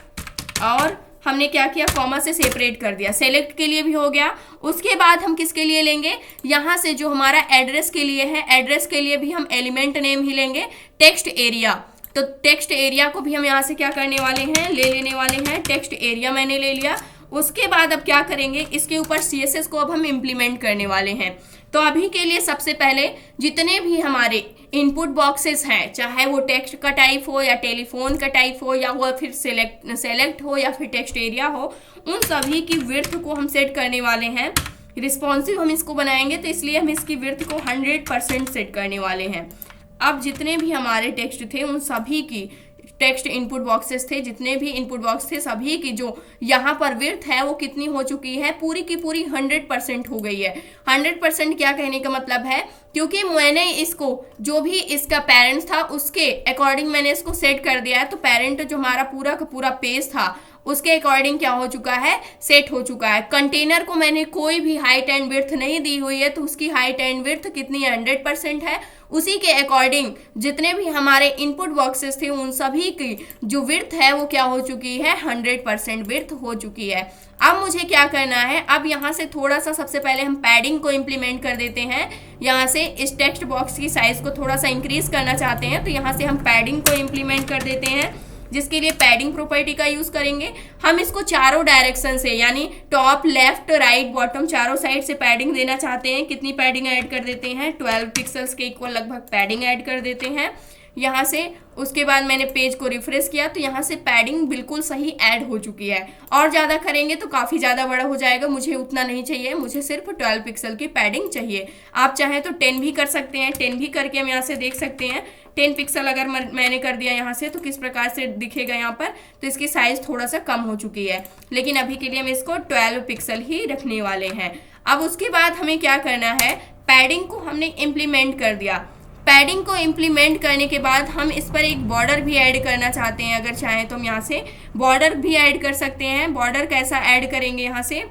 और हमने क्या किया, कॉमा से सेपरेट कर दिया। सेलेक्ट के लिए भी हो गया। उसके बाद हम किसके लिए लेंगे, यहाँ से जो हमारा एड्रेस के लिए है, एड्रेस के लिए भी हम एलिमेंट नेम ही लेंगे टेक्स्ट एरिया। तो टेक्स्ट एरिया को भी हम यहाँ से क्या करने वाले हैं, ले लेने वाले हैं, टेक्स्ट एरिया मैंने ले लिया। उसके बाद अब क्या करेंगे, इसके ऊपर CSS को अब हम इम्प्लीमेंट करने वाले हैं। तो अभी के लिए सबसे पहले जितने भी हमारे इनपुट बॉक्सेस हैं, चाहे वो टेक्स्ट का टाइप हो या टेलीफोन का टाइप हो या वो फिर सेलेक्ट हो या फिर टेक्स्ट एरिया हो, उन सभी की विड्थ को हम सेट करने वाले हैं। रिस्पॉन्सिव हम इसको बनाएंगे, तो इसलिए हम इसकी विड्थ को 100% सेट करने वाले हैं। अब जितने भी हमारे टेक्स्ट थे, उन सभी की टेक्स्ट इनपुट बॉक्सेस थे, जितने भी इनपुट बॉक्स थे, सभी की जो यहाँ पर विड्थ है वो कितनी हो चुकी है, पूरी की पूरी 100% हो गई है। 100% क्या कहने का मतलब है, क्योंकि मैंने इसको जो भी इसका पेरेंट्स था उसके अकॉर्डिंग मैंने इसको सेट कर दिया है। तो पेरेंट जो हमारा पूरा का पूरा पेज था उसके अकॉर्डिंग क्या हो चुका है, सेट हो चुका है। कंटेनर को मैंने कोई भी हाइट एंड विड्थ नहीं दी हुई है, तो उसकी हाइट एंड विड्थ कितनी है, 100% है। उसी के अकॉर्डिंग जितने भी हमारे इनपुट बॉक्सेस थे उन सभी की जो विड्थ है वो क्या हो चुकी है, 100% विड्थ हो चुकी है। अब मुझे क्या करना है, अब यहाँ से थोड़ा सा सबसे पहले हम पैडिंग को इम्प्लीमेंट कर देते हैं। यहाँ से इस टेक्स्ट बॉक्स की साइज को थोड़ा सा इंक्रीज करना चाहते हैं, तो यहाँ से हम पैडिंग को इम्प्लीमेंट कर देते हैं, जिसके लिए पैडिंग प्रॉपर्टी का यूज करेंगे। हम इसको चारों डायरेक्शन से, यानी टॉप, लेफ्ट, राइट, बॉटम, चारों साइड से पैडिंग देना चाहते हैं। कितनी पैडिंग ऐड कर देते हैं, 12 पिक्सल्स के इक्वल लगभग पैडिंग ऐड कर देते हैं यहाँ से। उसके बाद मैंने पेज को रिफ्रेश किया, तो यहाँ से पैडिंग बिल्कुल सही ऐड हो चुकी है। और ज़्यादा करेंगे तो काफ़ी ज़्यादा बड़ा हो जाएगा, मुझे उतना नहीं चाहिए, मुझे सिर्फ 12 पिक्सल की पैडिंग चाहिए। आप चाहें तो 10 भी कर सकते हैं, 10 भी करके हम यहाँ से देख सकते हैं। 10 पिक्सल अगर मैंने कर दिया यहाँ से तो किस प्रकार से दिखेगा यहाँ पर, तो इसकी साइज थोड़ा सा कम हो चुकी है, लेकिन अभी के लिए हम इसको 12 पिक्सल ही रखने वाले हैं। अब उसके बाद हमें क्या करना है, पैडिंग को हमने इम्प्लीमेंट कर दिया। पैडिंग को इम्प्लीमेंट करने के बाद हम इस पर एक बॉर्डर भी ऐड करना चाहते हैं। अगर चाहें तो हम यहाँ से बॉर्डर भी ऐड कर सकते हैं। बॉर्डर कैसा ऐड करेंगे, यहाँ से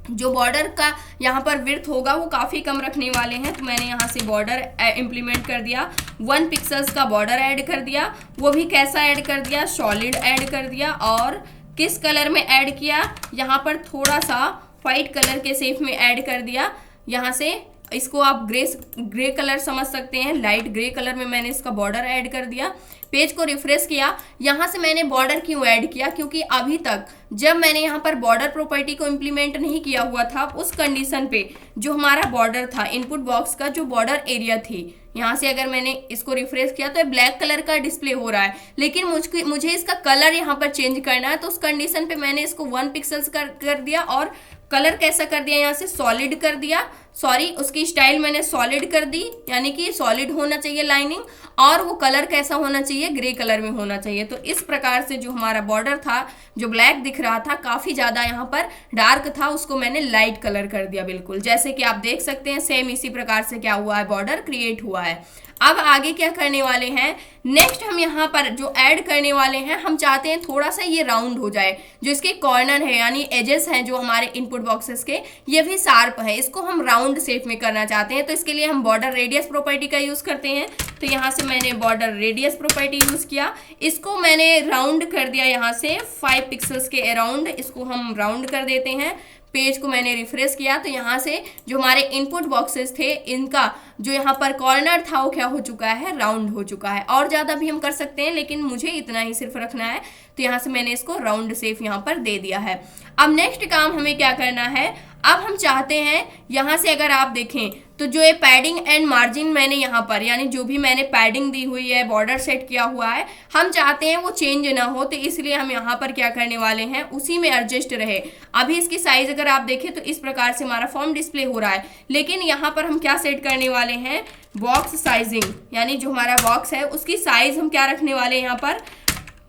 जो बॉर्डर का यहाँ पर विड्थ होगा वो काफ़ी कम रखने वाले हैं, तो मैंने यहाँ से बॉर्डर इम्प्लीमेंट कर दिया। 1 पिक्सल्स का बॉर्डर ऐड कर दिया, वो भी कैसा ऐड कर दिया, सॉलिड ऐड कर दिया। और किस कलर में ऐड किया, यहाँ पर थोड़ा सा वाइट कलर के शेप में ऐड कर दिया। यहाँ से इसको आप ग्रे कलर समझ सकते हैं, लाइट ग्रे कलर में मैंने इसका बॉर्डर ऐड कर दिया। पेज को रिफ्रेश किया। यहाँ से मैंने बॉर्डर क्यों ऐड किया, क्योंकि अभी तक जब मैंने यहाँ पर बॉर्डर प्रॉपर्टी को इम्प्लीमेंट नहीं किया हुआ था, उस कंडीशन पे जो हमारा बॉर्डर था, इनपुट बॉक्स का जो बॉर्डर एरिया थी, यहाँ से अगर मैंने इसको रिफ्रेश किया तो ब्लैक कलर का डिस्प्ले हो रहा है, लेकिन मुझे इसका कलर यहाँ पर चेंज करना है। तो उस कंडीशन पे मैंने इसको 1 पिक्सल्स कर दिया और कलर कैसा कर दिया, यहाँ से सॉलिड कर दिया, सॉरी उसकी स्टाइल मैंने सॉलिड कर दी, यानी कि सॉलिड होना चाहिए लाइनिंग, और वो कलर कैसा होना चाहिए, ग्रे कलर में होना चाहिए। तो इस प्रकार से जो हमारा बॉर्डर था, जो ब्लैक दिख रहा था, काफ़ी ज़्यादा यहाँ पर डार्क था, उसको मैंने लाइट कलर कर दिया बिल्कुल। जैसे कि आप देख सकते हैं सेम इसी प्रकार से क्या हुआ है, बॉर्डर क्रिएट हुआ है। अब आगे क्या करने वाले हैं, नेक्स्ट हम यहाँ पर जो ऐड करने वाले हैं, हम चाहते हैं थोड़ा सा ये राउंड हो जाए, जो इसके कॉर्नर है यानी एजेस हैं जो हमारे इनपुट बॉक्सेस के, ये भी शार्प है, इसको हम राउंड शेप में करना चाहते हैं। तो इसके लिए हम बॉर्डर रेडियस प्रॉपर्टी का यूज़ करते हैं। तो यहाँ से मैंने बॉर्डर रेडियस प्रॉपर्टी यूज़ किया, इसको मैंने राउंड कर दिया, यहाँ से 5 पिक्सल्स के अराउंड इसको हम राउंड कर देते हैं। पेज को मैंने रिफ्रेश किया तो यहाँ से जो हमारे इनपुट बॉक्सेस थे, इनका जो यहाँ पर कॉर्नर था वो क्या हो चुका है, राउंड हो चुका है। और ज़्यादा भी हम कर सकते हैं, लेकिन मुझे इतना ही सिर्फ रखना है। तो यहाँ से मैंने इसको राउंड शेप यहाँ पर दे दिया है। अब नेक्स्ट काम हमें क्या करना है, अब हम चाहते हैं यहाँ से अगर आप देखें तो जो ये पैडिंग एंड मार्जिन मैंने यहाँ पर, यानी जो भी मैंने पैडिंग दी हुई है, बॉर्डर सेट किया हुआ है, हम चाहते हैं वो चेंज ना हो। तो इसलिए हम यहाँ पर क्या करने वाले हैं, उसी में एडजस्ट रहे। अभी इसकी साइज अगर आप देखें तो इस प्रकार से हमारा फॉर्म डिस्प्ले हो रहा है, लेकिन यहाँ पर हम क्या सेट करने वाले हैं, बॉक्स साइजिंग, यानी जो हमारा बॉक्स है उसकी साइज हम क्या रखने वाले हैं, यहाँ पर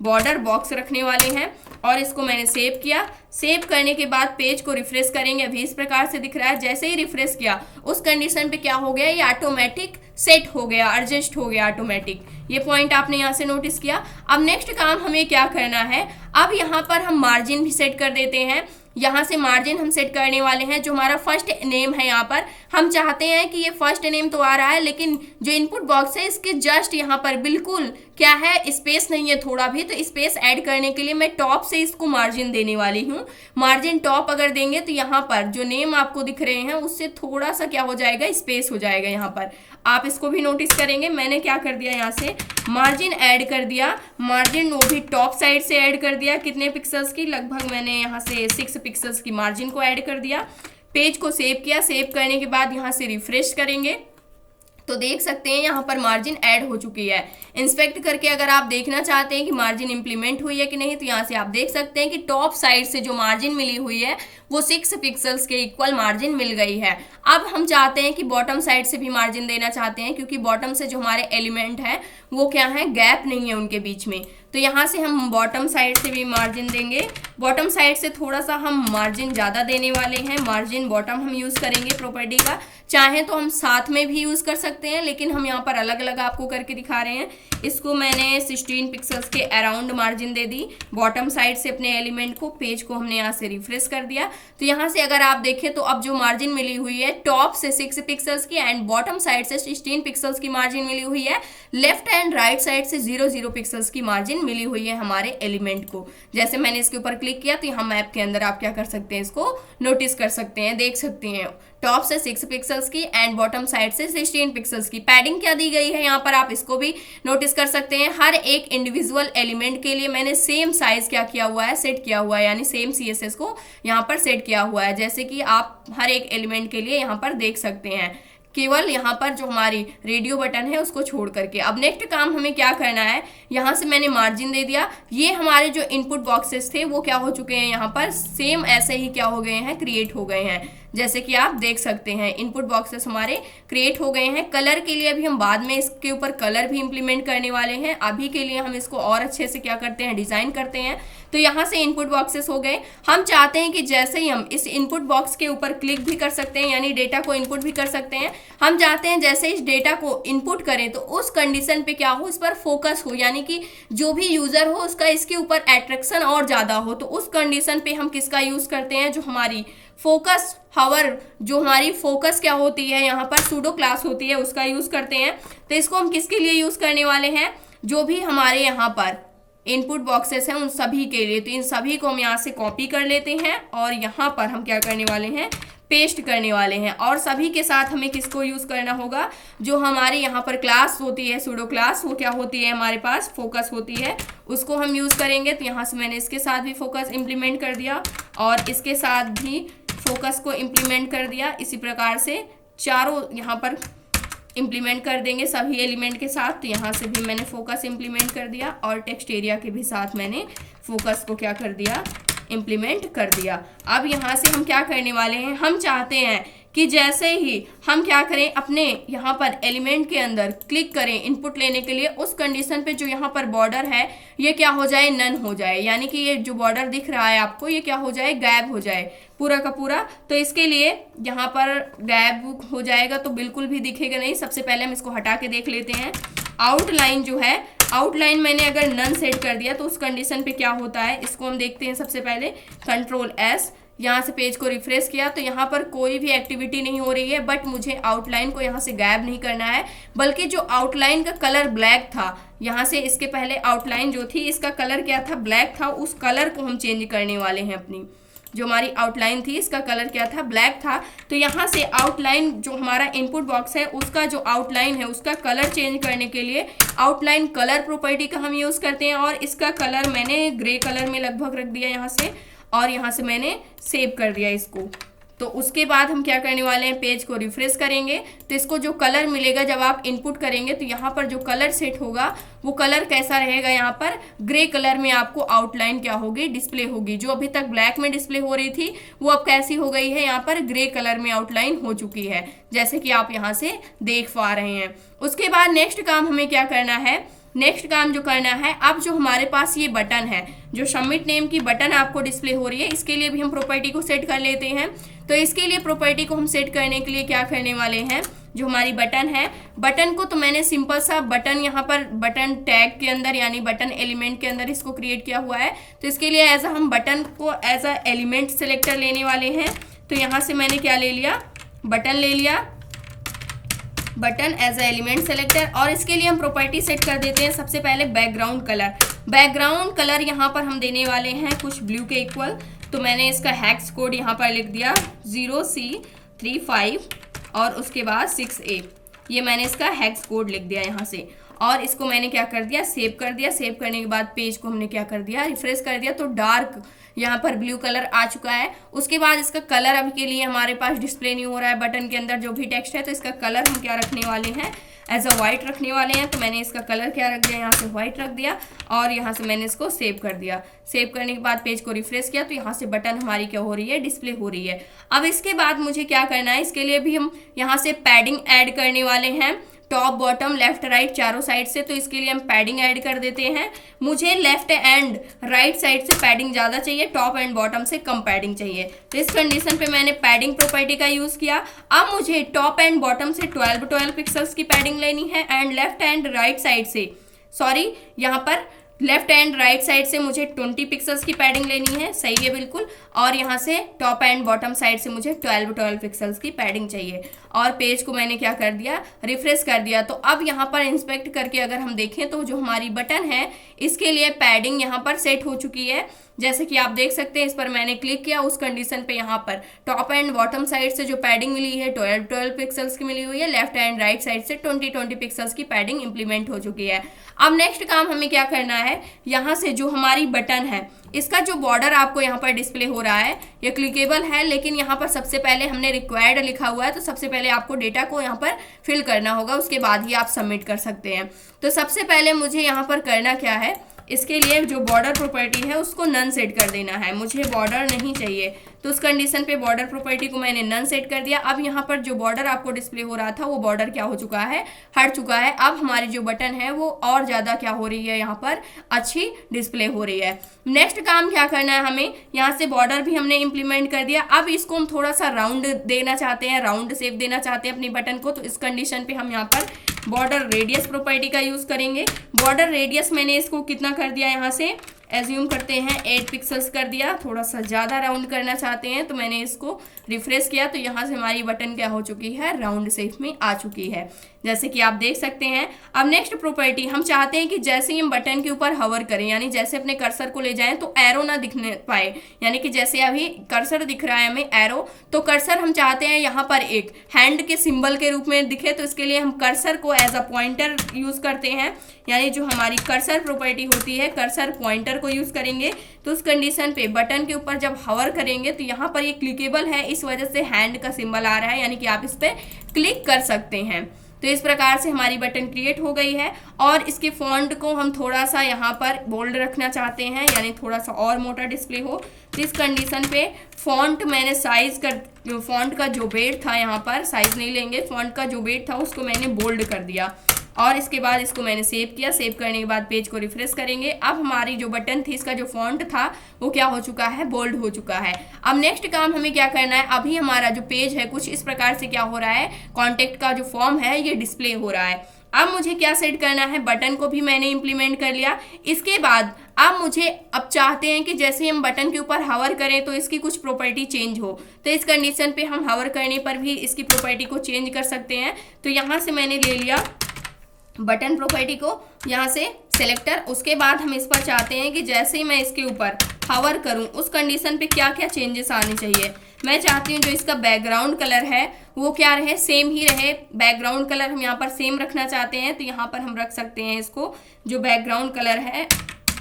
बॉर्डर बॉक्स रखने वाले हैं। और इसको मैंने सेव किया। सेव करने के बाद पेज को रिफ्रेश करेंगे, अभी इस प्रकार से दिख रहा है। जैसे ही रिफ्रेश किया उस कंडीशन पे क्या हो गया, ये ऑटोमेटिक सेट हो गया, एडजस्ट हो गया ऑटोमेटिक। ये पॉइंट आपने यहाँ से नोटिस किया। अब नेक्स्ट काम हमें क्या करना है, अब यहाँ पर हम मार्जिन भी सेट कर देते हैं। यहाँ से मार्जिन हम सेट करने वाले हैं। जो हमारा फर्स्ट नेम है, यहाँ पर हम चाहते हैं कि ये फर्स्ट नेम तो आ रहा है, लेकिन जो इनपुट बॉक्स है इसके जस्ट यहाँ पर बिल्कुल क्या है, स्पेस नहीं है थोड़ा भी। तो स्पेस ऐड करने के लिए मैं टॉप से इसको मार्जिन देने वाली हूँ। मार्जिन टॉप अगर देंगे तो यहाँ पर जो नेम आपको दिख रहे हैं उससे थोड़ा सा क्या हो जाएगा, स्पेस हो जाएगा। यहाँ पर आप इसको भी नोटिस करेंगे, मैंने क्या कर दिया, यहाँ से मार्जिन ऐड कर दिया। मार्जिन वो भी टॉप साइड से ऐड कर दिया। कितने पिक्सल्स की, लगभग मैंने यहाँ से 6 पिक्सल्स की मार्जिन को ऐड कर दिया। पेज को सेव किया। सेव करने के बाद यहाँ से रिफ्रेश करेंगे तो देख सकते हैं यहाँ पर मार्जिन ऐड हो चुकी है। इंस्पेक्ट करके अगर आप देखना चाहते हैं कि मार्जिन इंप्लीमेंट हुई है कि नहीं, तो यहाँ से आप देख सकते हैं कि टॉप साइड से जो मार्जिन मिली हुई है वो 6 पिक्सल्स के इक्वल मार्जिन मिल गई है। अब हम चाहते हैं कि बॉटम साइड से भी मार्जिन देना चाहते हैं, क्योंकि बॉटम से जो हमारे एलिमेंट है वो क्या है, गैप नहीं है उनके बीच में। तो यहाँ से हम बॉटम साइड से भी मार्जिन देंगे। बॉटम साइड से थोड़ा सा हम मार्जिन ज़्यादा देने वाले हैं। मार्जिन बॉटम हम यूज़ करेंगे प्रॉपर्टी का, चाहे तो हम साथ में भी यूज़ कर सकते हैं, लेकिन हम यहाँ पर अलग अलग आपको करके दिखा रहे हैं। इसको मैंने 16 पिक्सल्स के around margin they the bottom side से अपने एलिमेंट को। पेज को हमने यहाँ से रिफ्रेश कर दिया। तो यहाँ से अगर आप देखें तो अब जो मार्जिन मिली हुई है टॉप से 6 पिक्सल्स की एंड बॉटम साइड से 16 पिक्सल्स की मार्जिन मिली हुई है। लेफ्ट एंड राइट साइड से 0 पिक्सल्स की मार्जिन मिली हुई है हमारे एलिमेंट को। जैसे मैंने इसके ऊपर क्लिक किया तो यहाँ मैप के अंदर आप क्या कर सकते हैं, इसको नोटिस कर सकते हैं, देख सकते हैं। टॉप से 6 पिक्सल्स की एंड बॉटम साइड से 16 पिक्सल्स की पैडिंग क्या दी गई है यहाँ पर, आप इसको भी नोटिस कर सकते हैं। हर एक इंडिविजुअल एलिमेंट के लिए मैंने सेम साइज क्या किया हुआ है, सेट किया हुआ है, यानी सेम CSS को यहाँ पर सेट किया हुआ है, जैसे कि आप हर एक एलिमेंट के लिए यहाँ पर देख सकते हैं, केवल यहाँ पर जो हमारी रेडियो बटन है उसको छोड़ करके। अब नेक्स्ट काम हमें क्या करना है, यहाँ से मैंने मार्जिन दे दिया। ये हमारे जो इनपुट बॉक्सेस थे वो क्या हो चुके हैं, यहाँ पर सेम ऐसे ही क्या हो गए हैं, क्रिएट हो गए हैं। जैसे कि आप देख सकते हैं इनपुट बॉक्सेस हमारे क्रिएट हो गए हैं। कलर के लिए अभी हम बाद में इसके ऊपर कलर भी इंप्लीमेंट करने वाले हैं। अभी के लिए हम इसको और अच्छे से क्या करते हैं, डिज़ाइन करते हैं। तो यहाँ से इनपुट बॉक्सेस हो गए। हम चाहते हैं कि जैसे ही हम इस इनपुट बॉक्स के ऊपर क्लिक भी कर सकते हैं, यानी डेटा को इनपुट भी कर सकते हैं। हम चाहते हैं जैसे इस डेटा को इनपुट करें तो उस कंडीशन पे क्या हो, इस पर फोकस हो, यानी कि जो भी यूज़र हो उसका इसके ऊपर अट्रैक्शन और ज़्यादा हो। तो उस कंडीशन पे हम किसका यूज़ करते हैं, जो हमारी फोकस हावर, जो हमारी फोकस क्या होती है, यहाँ पर सूडो क्लास होती है, उसका यूज़ करते हैं। तो इसको हम किसके लिए यूज़ करने वाले हैं, जो भी हमारे यहाँ पर इनपुट बॉक्सेस हैं उन सभी के लिए। तो इन सभी को हम यहाँ से कॉपी कर लेते हैं और यहाँ पर हम क्या करने वाले हैं, पेस्ट करने वाले हैं। और सभी के साथ हमें किसको यूज़ करना होगा, जो हमारे यहाँ पर क्लास होती है सूडो क्लास, वो क्या होती है हमारे पास, फोकस होती है, उसको हम यूज़ करेंगे। तो यहाँ से मैंने इसके साथ भी फोकस इम्प्लीमेंट कर दिया और इसके साथ भी फोकस को इम्प्लीमेंट कर दिया। इसी प्रकार से चारों यहाँ पर इम्प्लीमेंट कर देंगे सभी एलिमेंट के साथ। तो यहाँ से भी मैंने फोकस इम्प्लीमेंट कर दिया और टेक्स्ट एरिया के भी साथ मैंने फोकस को क्या कर दिया, इम्प्लीमेंट कर दिया। अब यहाँ से हम क्या करने वाले हैं, हम चाहते हैं कि जैसे ही हम क्या करें, अपने यहाँ पर एलिमेंट के अंदर क्लिक करें इनपुट लेने के लिए, उस कंडीशन पे जो यहाँ पर बॉर्डर है ये क्या हो जाए, नन हो जाए। यानी कि ये जो बॉर्डर दिख रहा है आपको ये क्या हो जाए, गायब हो जाए पूरा का पूरा। तो इसके लिए यहाँ पर गायब हो जाएगा तो बिल्कुल भी दिखेगा नहीं। सबसे पहले हम इसको हटा के देख लेते हैं। आउटलाइन जो है, आउटलाइन मैंने अगर नन सेट कर दिया तो उस कंडीशन पे क्या होता है, इसको हम देखते हैं। सबसे पहले Ctrl+S, यहाँ से पेज को रिफ्रेश किया तो यहाँ पर कोई भी एक्टिविटी नहीं हो रही है। बट मुझे आउटलाइन को यहाँ से गायब नहीं करना है, बल्कि जो आउटलाइन का कलर ब्लैक था, यहाँ से इसके पहले आउटलाइन जो थी इसका कलर क्या था, ब्लैक था, उस कलर को हम चेंज करने वाले हैं। अपनी जो हमारी आउटलाइन थी इसका कलर क्या था, ब्लैक था। तो यहाँ से आउटलाइन जो हमारा इनपुट बॉक्स है उसका जो आउटलाइन है उसका कलर चेंज करने के लिए आउटलाइन कलर प्रॉपर्टी का हम यूज़ करते हैं। और इसका कलर मैंने ग्रे कलर में लगभग रख दिया यहाँ से, और यहाँ से मैंने सेव कर दिया इसको। तो उसके बाद हम क्या करने वाले हैं, पेज को रिफ्रेश करेंगे तो इसको जो कलर मिलेगा जब आप इनपुट करेंगे तो यहाँ पर जो कलर सेट होगा वो कलर कैसा रहेगा, यहाँ पर ग्रे कलर में आपको आउटलाइन क्या होगी, डिस्प्ले होगी। जो अभी तक ब्लैक में डिस्प्ले हो रही थी वो अब कैसी हो गई है, यहाँ पर ग्रे कलर में आउटलाइन हो चुकी है, जैसे कि आप यहाँ से देख पा रहे हैं। उसके बाद नेक्स्ट काम हमें क्या करना है, नेक्स्ट काम जो करना है, अब जो हमारे पास ये बटन है, जो सबमिट नेम की बटन आपको डिस्प्ले हो रही है, इसके लिए भी हम प्रॉपर्टी को सेट कर लेते हैं। तो इसके लिए प्रॉपर्टी को हम सेट करने के लिए क्या करने वाले हैं, जो हमारी बटन है, बटन को तो मैंने सिंपल सा बटन यहाँ पर बटन टैग के अंदर यानी बटन एलिमेंट के अंदर इसको क्रिएट किया हुआ है। तो इसके लिए एज हम बटन को एज अ एलिमेंट सेलेक्टर लेने वाले हैं। तो यहाँ से मैंने क्या ले लिया, बटन ले लिया, button as a element selector. और इसके लिए हम प्रॉपर्टी सेट कर देते हैं सबसे पहले बैकग्राउंड कलर। बैकग्राउंड कलर यहाँ पर हम देने वाले हैं कुछ ब्लू के इक्वल। तो मैंने इसका हैक्स कोड यहाँ पर लिख दिया 0C35 और उसके बाद 6A, ये मैंने इसका हैक्स कोड लिख दिया यहाँ से। और इसको मैंने क्या कर दिया, सेव कर दिया। सेव करने के बाद पेज को हमने क्या कर दिया, रिफ्रेश कर दिया। तो डार्क यहाँ पर ब्लू कलर आ चुका है। उसके बाद इसका कलर अभी के लिए हमारे पास डिस्प्ले नहीं हो रहा है बटन के अंदर जो भी टेक्स्ट है, तो इसका कलर हम क्या रखने वाले हैं, एज अ वाइट रखने वाले हैं। तो मैंने इसका कलर क्या रख दिया, यहाँ से वाइट रख दिया और यहाँ से मैंने इसको सेव कर दिया। सेव करने के बाद पेज को रिफ्रेश किया तो यहाँ से बटन हमारी क्या हो रही है, डिस्प्ले हो रही है। अब इसके बाद मुझे क्या करना है, इसके लिए भी हम यहाँ से पैडिंग ऐड करने वाले हैं, टॉप बॉटम लेफ्ट राइट चारों साइड से। तो इसके लिए हम पैडिंग ऐड कर देते हैं। मुझे लेफ्ट एंड राइट साइड से पैडिंग ज़्यादा चाहिए, टॉप एंड बॉटम से कम पैडिंग चाहिए। तो इस कंडीशन पे मैंने पैडिंग प्रॉपर्टी का यूज़ किया। अब मुझे टॉप एंड बॉटम से 12 पिक्सल्स की पैडिंग लेनी है and left and right side से, सॉरी यहाँ पर लेफ्ट एंड राइट साइड से मुझे 20 पिक्सल्स की पैडिंग लेनी है, सही है बिल्कुल। और यहाँ से टॉप एंड बॉटम साइड से मुझे 12 पिक्सल्स की पैडिंग चाहिए। और पेज को मैंने क्या कर दिया, रिफ्रेश कर दिया। तो अब यहाँ पर इंस्पेक्ट करके अगर हम देखें तो जो हमारी बटन है इसके लिए पैडिंग यहाँ पर सेट हो चुकी है। जैसे कि आप देख सकते हैं, इस पर मैंने क्लिक किया, उस कंडीशन पे यहाँ पर टॉप एंड बॉटम साइड से जो पैडिंग मिली है 12 पिक्सल्स की मिली हुई है, लेफ्ट एंड राइट साइड से 20 पिक्सल्स की पैडिंग इंप्लीमेंट हो चुकी है। अब नेक्स्ट काम हमें क्या करना है, यहाँ से जो हमारी बटन है इसका जो बॉर्डर आपको यहाँ पर डिस्प्ले हो रहा है ये क्लिकेबल है, लेकिन यहाँ पर सबसे पहले हमने रिक्वायर्ड लिखा हुआ है। तो सबसे पहले आपको डेटा को यहाँ पर फिल करना होगा, उसके बाद ही आप सबमिट कर सकते हैं। तो सबसे पहले मुझे यहाँ पर करना क्या है, इसके लिए जो बॉर्डर प्रॉपर्टी है उसको नन सेट कर देना है। मुझे बॉर्डर नहीं चाहिए, तो उस कंडीशन पे बॉर्डर प्रॉपर्टी को मैंने नन सेट कर दिया। अब यहाँ पर जो बॉर्डर आपको डिस्प्ले हो रहा था वो बॉर्डर क्या हो चुका है, हट चुका है। अब हमारी जो बटन है वो और ज़्यादा क्या हो रही है, यहाँ पर अच्छी डिस्प्ले हो रही है। नेक्स्ट काम क्या करना है हमें, यहाँ से बॉर्डर भी हमने इम्प्लीमेंट कर दिया। अब इसको हम थोड़ा सा राउंड देना चाहते हैं, राउंड शेप देना चाहते हैं अपनी बटन को। तो इस कंडीशन पे हम यहाँ पर बॉर्डर रेडियस प्रॉपर्टी का यूज़ करेंगे। बॉर्डर रेडियस मैंने इसको कितना कर दिया, यहाँ से एज्यूम करते हैं 8 पिक्सल्स कर दिया, थोड़ा सा ज़्यादा राउंड करना चाहते हैं तो मैंने इसको रिफ्रेश किया, तो यहाँ से हमारी बटन क्या हो चुकी है, राउंड शेप में आ चुकी है, जैसे कि आप देख सकते हैं। अब नेक्स्ट प्रॉपर्टी हम चाहते हैं कि जैसे ही हम बटन के ऊपर हवर करें, यानी जैसे अपने कर्सर को ले जाएं तो एरो ना दिखने पाए, यानी कि जैसे अभी कर्सर दिख रहा है हमें एरो, तो कर्सर हम चाहते हैं यहाँ पर एक हैंड के सिंबल के रूप में दिखे, तो इसके लिए हम कर्सर को एज अ पॉइंटर यूज करते हैं, यानी जो हमारी कर्सर प्रॉपर्टी होती है कर्सर पॉइंटर को यूज करेंगे। तो उस कंडीशन पे बटन के ऊपर जब हवर करेंगे तो यहाँ पर ये क्लिकेबल है, इस वजह से हैंड का सिंबल आ रहा है, यानी कि आप इस पर क्लिक कर सकते हैं। तो इस प्रकार से हमारी बटन क्रिएट हो गई है। और इसके फॉन्ट को हम थोड़ा सा यहाँ पर बोल्ड रखना चाहते हैं, यानी थोड़ा सा और मोटा डिस्प्ले हो, तो इस कंडीशन पे फॉन्ट मैंने साइज कर, फॉन्ट का जो वेट था, यहाँ पर साइज नहीं लेंगे, फॉन्ट का जो वेट था उसको मैंने बोल्ड कर दिया। और इसके बाद इसको मैंने सेव किया, सेव करने के बाद पेज को रिफ्रेश करेंगे। अब हमारी जो बटन थी, इसका जो फॉन्ट था वो क्या हो चुका है, बोल्ड हो चुका है। अब नेक्स्ट काम हमें क्या करना है, अभी हमारा जो पेज है कुछ इस प्रकार से क्या हो रहा है, कॉन्टेक्ट का जो फॉर्म है ये डिस्प्ले हो रहा है। अब मुझे क्या सेट करना है, बटन को भी मैंने इंप्लीमेंट कर लिया। इसके बाद अब चाहते हैं कि जैसे ही हम बटन के ऊपर हवर करें तो इसकी कुछ प्रॉपर्टी चेंज हो, तो इस कंडीशन पे हम हवर करने पर भी इसकी प्रॉपर्टी को चेंज कर सकते हैं। तो यहाँ से मैंने ले लिया बटन प्रॉपर्टी को, यहाँ से सेलेक्टर, उसके बाद हम इस पर चाहते हैं कि जैसे ही मैं इसके ऊपर हवर करूँ उस कंडीशन पे क्या क्या चेंजेस आने चाहिए। मैं चाहती हूँ जो इसका बैकग्राउंड कलर है वो क्या रहे, सेम ही रहे। बैकग्राउंड कलर हम यहाँ पर सेम रखना चाहते हैं, तो यहाँ पर हम रख सकते हैं इसको, जो बैकग्राउंड कलर है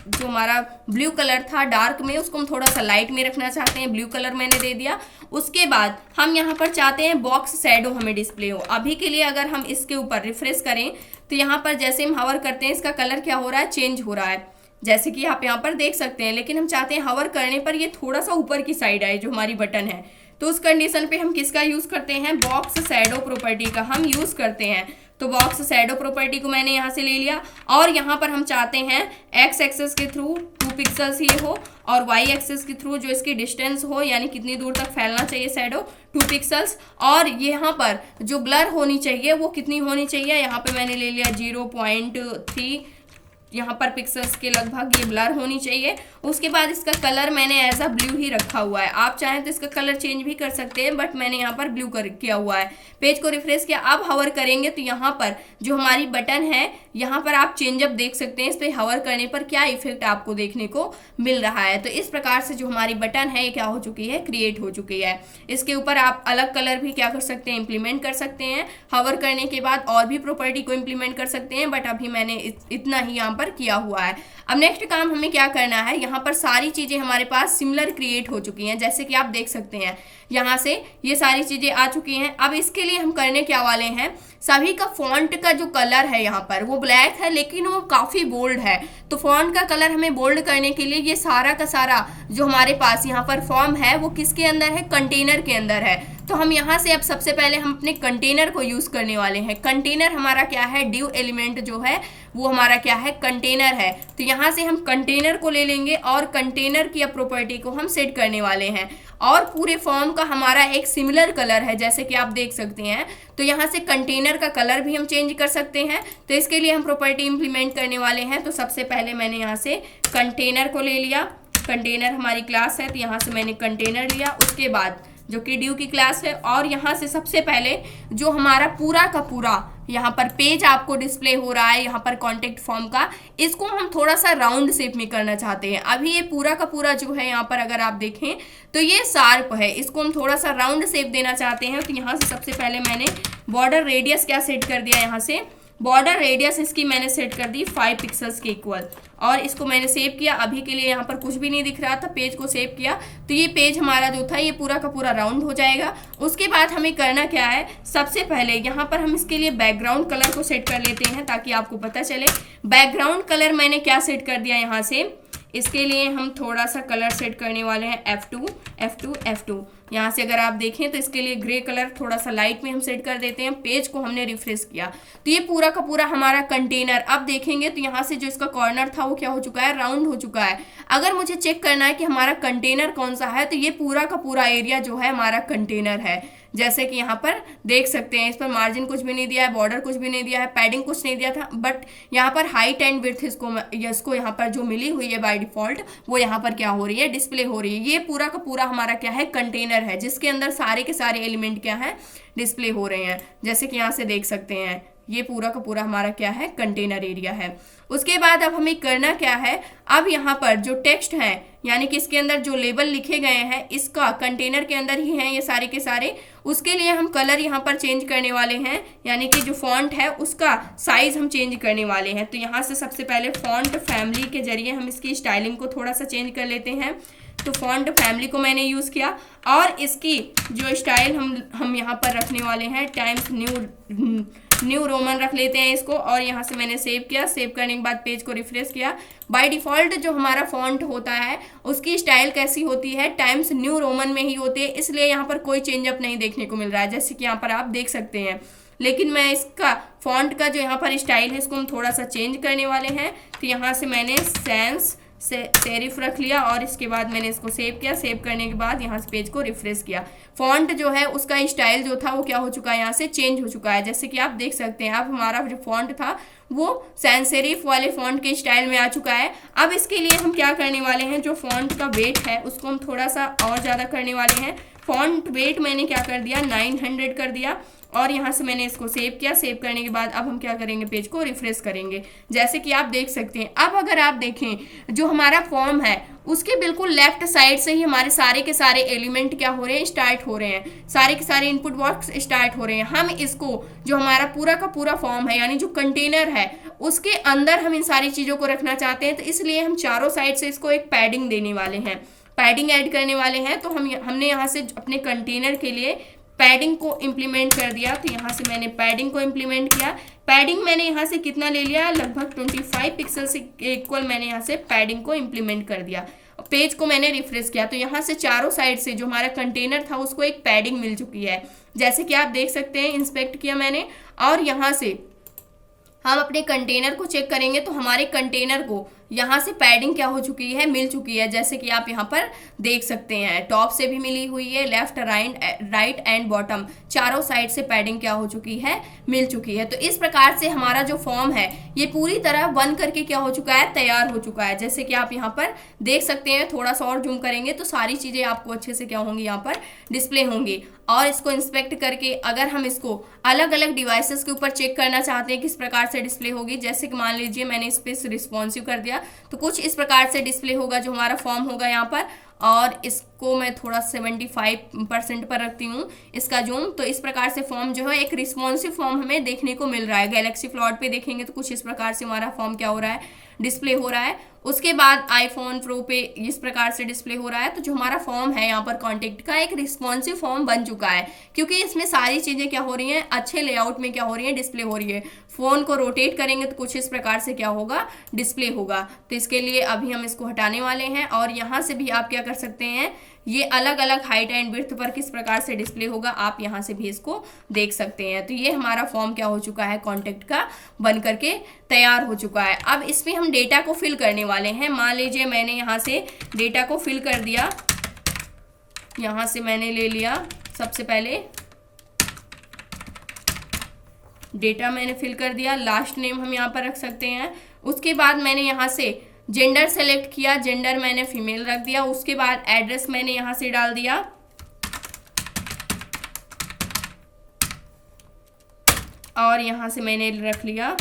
जो हमारा ब्लू कलर था डार्क में, उसको हम थोड़ा सा लाइट में रखना चाहते हैं, ब्लू कलर मैंने दे दिया। उसके बाद हम यहाँ पर चाहते हैं बॉक्स शैडो हमें डिस्प्ले हो। अभी के लिए अगर हम इसके ऊपर रिफ्रेश करें तो यहाँ पर जैसे हम हवर करते हैं इसका कलर क्या हो रहा है, चेंज हो रहा है, जैसे कि आप यहाँ पर देख सकते हैं। लेकिन हम चाहते हैं हवर करने पर ये थोड़ा सा ऊपर की साइड आए जो हमारी बटन है, तो उस कंडीशन पे हम किसका यूज करते हैं, बॉक्स शैडो प्रॉपर्टी का हम यूज करते हैं। तो बॉक्स शैडो प्रॉपर्टी को मैंने यहाँ से ले लिया, और यहाँ पर हम चाहते हैं एक्स एक्सेस के थ्रू 2 पिक्सल्स ये हो, और वाई एक्सेस के थ्रू जो इसकी डिस्टेंस हो, यानी कितनी दूर तक फैलना चाहिए शैडो, 2 पिक्सल्स। और यहाँ पर जो ब्लर होनी चाहिए वो कितनी होनी चाहिए, यहाँ पे मैंने ले लिया 0.3 यहाँ पर पिक्सल्स के लगभग ये ब्लर होनी चाहिए। उसके बाद इसका कलर मैंने एज अ ब्लू ही रखा हुआ है, आप चाहें तो इसका कलर चेंज भी कर सकते हैं, बट मैंने यहाँ पर ब्लू किया हुआ है। पेज को रिफ्रेश किया, अब हवर करेंगे तो यहाँ पर जो हमारी बटन है यहाँ पर आप चेंजअप देख सकते हैं, इस पर हवर करने पर क्या इफेक्ट आपको देखने को मिल रहा है। तो इस प्रकार से जो हमारी बटन है ये क्या हो चुकी है, क्रिएट हो चुकी है। इसके ऊपर आप अलग कलर भी क्या कर सकते हैं, इंप्लीमेंट कर सकते हैं। हवर करने के बाद और भी प्रॉपर्टी को इंप्लीमेंट कर सकते हैं, बट अभी मैंने इतना ही यहाँ पर किया हुआ है। अब नेक्स्ट काम हमें क्या करना है, यहाँ पर सारी चीजें हमारे पास सिमिलर क्रिएट हो चुकी हैं, जैसे कि आप देख सकते हैं यहाँ से ये सारी चीजें आ चुकी हैं। अब इसके लिए हम करने क्या वाले हैं, सभी का फॉन्ट का जो कलर है यहाँ पर वो ब्लैक है लेकिन वो काफी बोल्ड है, तो फॉन्ट का कलर हमें बोल्ड करने के लिए ये सारा का सारा जो हमारे पास यहाँ पर फॉर्म है वो किसके अंदर है, कंटेनर के अंदर है। तो हम यहाँ से अब सबसे पहले हम अपने कंटेनर को यूज करने वाले हैं। कंटेनर हमारा क्या है, डिव एलिमेंट जो है वो हमारा क्या है, कंटेनर है। तो यहाँ से हम कंटेनर को ले लेंगे और कंटेनर की प्रॉपर्टी को हम सेट करने वाले हैं, और पूरे फॉर्म का हमारा एक सिमिलर कलर है जैसे कि आप देख सकते हैं। तो यहाँ से कंटेनर का कलर भी हम चेंज कर सकते हैं, तो इसके लिए हम प्रॉपर्टी इंप्लीमेंट करने वाले हैं। तो सबसे पहले मैंने यहाँ से कंटेनर को ले लिया, कंटेनर हमारी क्लास है तो यहाँ से मैंने कंटेनर लिया। उसके बाद जो कि ड्यू की क्लास है, और यहाँ से सबसे पहले जो हमारा पूरा का पूरा यहाँ पर पेज आपको डिस्प्ले हो रहा है यहाँ पर कॉन्टेक्ट फॉर्म का, इसको हम थोड़ा सा राउंड शेप में करना चाहते हैं। अभी ये पूरा का पूरा जो है यहाँ पर अगर आप देखें तो ये शार्प है, इसको हम थोड़ा सा राउंड शेप देना चाहते हैं। तो यहाँ से सबसे पहले मैंने बॉर्डर रेडियस क्या सेट कर दिया, यहाँ से बॉर्डर रेडियस इसकी मैंने सेट कर दी 5 पिक्सल्स के इक्वल, और इसको मैंने सेव किया। अभी के लिए यहाँ पर कुछ भी नहीं दिख रहा था, पेज को सेव किया तो ये पेज हमारा जो था ये पूरा का पूरा राउंड हो जाएगा। उसके बाद हमें करना क्या है, सबसे पहले यहाँ पर हम इसके लिए बैकग्राउंड कलर को सेट कर लेते हैं ताकि आपको पता चले। बैकग्राउंड कलर मैंने क्या सेट कर दिया, यहाँ से इसके लिए हम थोड़ा सा कलर सेट करने वाले हैं F2 F2 F2। यहाँ से अगर आप देखें तो इसके लिए ग्रे कलर थोड़ा सा लाइट में हम सेट कर देते हैं। पेज को हमने रिफ्रेश किया तो ये पूरा का पूरा हमारा कंटेनर, अब देखेंगे तो यहाँ से जो इसका कॉर्नर था वो क्या हो चुका है, राउंड हो चुका है। अगर मुझे चेक करना है कि हमारा कंटेनर कौन सा है, तो ये पूरा का पूरा एरिया जो है हमारा कंटेनर है। जैसे कि यहाँ पर देख सकते हैं, इस पर मार्जिन कुछ भी नहीं दिया है, बॉर्डर कुछ भी नहीं दिया है, पैडिंग कुछ नहीं दिया था, बट यहाँ पर हाइट एंड विड्थ इसको यहाँ पर जो मिली हुई है बाय डिफॉल्ट वो यहाँ पर क्या हो रही है, डिस्प्ले हो रही है। ये पूरा का पूरा हमारा क्या है, कंटेनर है, जिसके अंदर सारे के सारे एलिमेंट क्या है, डिस्प्ले हो रहे हैं। जैसे कि यहाँ से देख सकते हैं, ये पूरा का पूरा हमारा क्या है, कंटेनर एरिया है। उसके बाद अब हमें करना क्या है, अब यहाँ पर जो टेक्स्ट है यानी कि इसके अंदर जो लेबल लिखे गए हैं, इसका कंटेनर के अंदर ही हैं ये सारे के सारे। उसके लिए हम कलर यहाँ पर चेंज करने वाले हैं, यानी कि जो फॉन्ट है उसका साइज हम चेंज करने वाले हैं। तो यहाँ से सबसे पहले फॉन्ट फैमिली के जरिए हम इसकी स्टाइलिंग को थोड़ा सा चेंज कर लेते हैं। तो फॉन्ट फैमिली को मैंने यूज़ किया और इसकी जो स्टाइल हम यहाँ पर रखने वाले हैं टाइम्स न्यू रोमन रख लेते हैं इसको। और यहाँ से मैंने सेव किया, सेव करने के बाद पेज को रिफ्रेश किया। बाय डिफ़ॉल्ट जो हमारा फॉन्ट होता है उसकी स्टाइल कैसी होती है, टाइम्स न्यू रोमन में ही होती है, इसलिए यहाँ पर कोई चेंजअप नहीं देखने को मिल रहा है, जैसे कि यहाँ पर आप देख सकते हैं। लेकिन मैं इसका फॉन्ट का जो यहाँ पर स्टाइल है इसको हम थोड़ा सा चेंज करने वाले हैं। तो यहाँ से मैंने सैंस सेरिफ रख लिया और इसके बाद मैंने इसको सेव किया। सेव करने के बाद यहाँ से पेज को रिफ्रेश किया। फॉन्ट जो है उसका स्टाइल जो था वो क्या हो चुका है, यहाँ से चेंज हो चुका है, जैसे कि आप देख सकते हैं। अब हमारा जो फॉन्ट था वो सैंस सेरिफ वाले फॉन्ट के स्टाइल में आ चुका है। अब इसके लिए हम क्या करने वाले हैं, जो फॉन्ट का वेट है उसको हम थोड़ा सा और ज़्यादा करने वाले हैं। फॉन्ट वेट मैंने क्या कर दिया, 900 कर दिया और यहाँ से मैंने इसको सेव किया। सेव करने के बाद अब हम क्या करेंगे, पेज को रिफ्रेश करेंगे, जैसे कि आप देख सकते हैं। अब अगर आप देखें जो हमारा फॉर्म है उसके बिल्कुल लेफ्ट साइड से ही हमारे सारे के सारे एलिमेंट क्या हो रहे हैं, स्टार्ट हो रहे हैं, सारे के सारे इनपुट बॉक्स स्टार्ट हो रहे हैं। हम इसको जो हमारा पूरा का पूरा फॉर्म है यानी जो कंटेनर है उसके अंदर हम इन सारी चीज़ों को रखना चाहते हैं, तो इसलिए हम चारों साइड से इसको एक पैडिंग देने वाले हैं, पैडिंग ऐड करने वाले हैं। तो हमने यहाँ से अपने कंटेनर के लिए पैडिंग को इम्प्लीमेंट कर दिया। तो यहाँ से मैंने पैडिंग को इम्प्लीमेंट किया। पैडिंग मैंने यहाँ से कितना ले लिया, लगभग 25 पिक्सल से इक्वल मैंने यहाँ से पैडिंग को इम्प्लीमेंट कर दिया। पेज को मैंने रिफ्रेश किया तो यहाँ से चारों साइड से जो हमारा कंटेनर था उसको एक पैडिंग मिल चुकी है, जैसे कि आप देख सकते हैं। इंस्पेक्ट किया मैंने और यहाँ से हम अपने कंटेनर को चेक करेंगे तो हमारे कंटेनर को यहाँ से पैडिंग क्या हो चुकी है, मिल चुकी है, जैसे कि आप यहाँ पर देख सकते हैं। टॉप से भी मिली हुई है, लेफ्ट राइट एंड बॉटम चारों साइड से पैडिंग क्या हो चुकी है, मिल चुकी है। तो इस प्रकार से हमारा जो फॉर्म है ये पूरी तरह बन करके क्या हो चुका है, तैयार हो चुका है, जैसे कि आप यहाँ पर देख सकते हैं। थोड़ा सा और जूम करेंगे तो सारी चीज़ें आपको अच्छे से क्या होंगी, यहाँ पर डिस्प्ले होंगी। और इसको इंस्पेक्ट करके अगर हम इसको अलग अलग डिवाइसेस के ऊपर चेक करना चाहते हैं किस प्रकार से डिस्प्ले होगी, जैसे कि मान लीजिए मैंने इस पर रिस्पॉन्सिव कर दिया तो कुछ इस प्रकार से डिस्प्ले होगा जो हमारा फॉर्म होगा यहाँ पर। और इसको मैं थोड़ा 75% पर रखती हूँ इसका जूम। तो इस प्रकार से फॉर्म जो है एक रिस्पॉन्सिव फॉर्म हमें देखने को मिल रहा है। गैलेक्सी फ्लॉट पे देखेंगे तो कुछ इस प्रकार से हमारा फॉर्म क्या हो रहा है, डिस्प्ले हो रहा है। उसके बाद आईफोन प्रो पे इस प्रकार से डिस्प्ले हो रहा है। तो जो हमारा फॉर्म है यहाँ पर कॉन्टेक्ट का एक रिस्पॉन्सिव फॉर्म बन चुका है, क्योंकि इसमें सारी चीज़ें क्या हो रही हैं, अच्छे लेआउट में क्या हो रही है, डिस्प्ले हो रही है। फ़ोन को रोटेट करेंगे तो कुछ इस प्रकार से क्या होगा, डिस्प्ले होगा। तो इसके लिए अभी हम इसको हटाने वाले हैं और यहाँ से भी आप क्या कर सकते हैं, ये अलग अलग हाइट एंड विड्थ पर किस प्रकार से डिस्प्ले होगा आप यहाँ से भी इसको देख सकते हैं। तो ये हमारा फॉर्म क्या हो चुका है, कॉन्टेक्ट का बन करके तैयार हो चुका है। अब इसमें हम डेटा को फिल करने वाले हैं। मान लीजिए मैंने यहाँ से डेटा को फिल कर दिया, यहाँ से मैंने ले लिया सबसे पहले डेटा मैंने फिल कर दिया, लास्ट नेम हम यहाँ पर रख सकते हैं। उसके बाद मैंने यहाँ से जेंडर सेलेक्ट किया, जेंडर मैंने फीमेल रख दिया। उसके बाद एड्रेस मैंने यहाँ से डाल दिया और यहाँ से मैंने रख लिया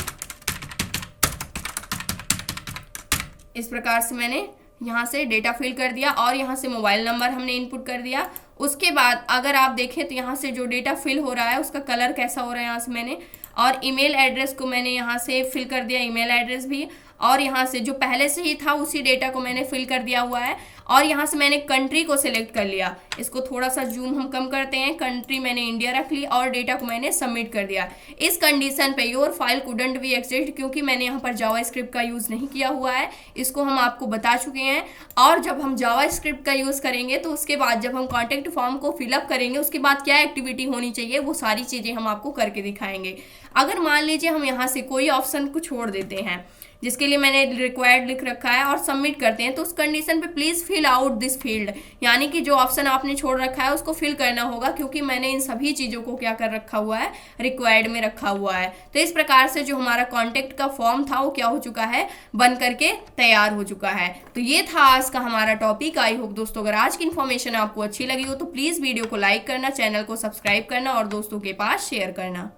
इस प्रकार से मैंने यहाँ से डेटा फिल कर दिया और यहाँ से मोबाइल नंबर हमने इनपुट कर दिया। उसके बाद अगर आप देखें तो यहाँ से जो डेटा फिल हो रहा है उसका कलर कैसा हो रहा है यहाँ से मैंने, और ईमेल एड्रेस को मैंने यहाँ से फिल कर दिया, ईमेल एड्रेस भी। और यहाँ से जो पहले से ही था उसी डेटा को मैंने फिल कर दिया हुआ है। और यहाँ से मैंने कंट्री को सिलेक्ट कर लिया, इसको थोड़ा सा जूम हम कम करते हैं, कंट्री मैंने इंडिया रख ली और डेटा को मैंने सबमिट कर दिया। इस कंडीशन पे your file couldn't B accessed, क्योंकि मैंने यहाँ पर जावास्क्रिप्ट का यूज़ नहीं किया हुआ है, इसको हम आपको बता चुके हैं। और जब हम जावास्क्रिप्ट का यूज़ करेंगे तो उसके बाद जब हम कॉन्टैक्ट फॉर्म को फिलअप करेंगे उसके बाद क्या एक्टिविटी होनी चाहिए वो सारी चीज़ें हम आपको करके दिखाएंगे। अगर मान लीजिए हम यहाँ से कोई ऑप्शन को छोड़ देते हैं, जिसके लिए मैंने रिक्वायर्ड लिख रखा है और सबमिट करते हैं, तो उस कंडीशन पे please fill out this field, यानी कि जो ऑप्शन आपने छोड़ रखा है उसको फिल करना होगा, क्योंकि मैंने इन सभी चीजों को क्या कर रखा हुआ है, रिक्वायर्ड में रखा हुआ है। तो इस प्रकार से जो हमारा कॉन्टेक्ट का फॉर्म था वो क्या हो चुका है, बन करके तैयार हो चुका है। तो ये था आज का हमारा टॉपिक। आई होप दोस्तों अगर आज की इन्फॉर्मेशन आपको अच्छी लगी हो तो प्लीज वीडियो को लाइक करना, चैनल को सब्सक्राइब करना और दोस्तों के पास शेयर करना।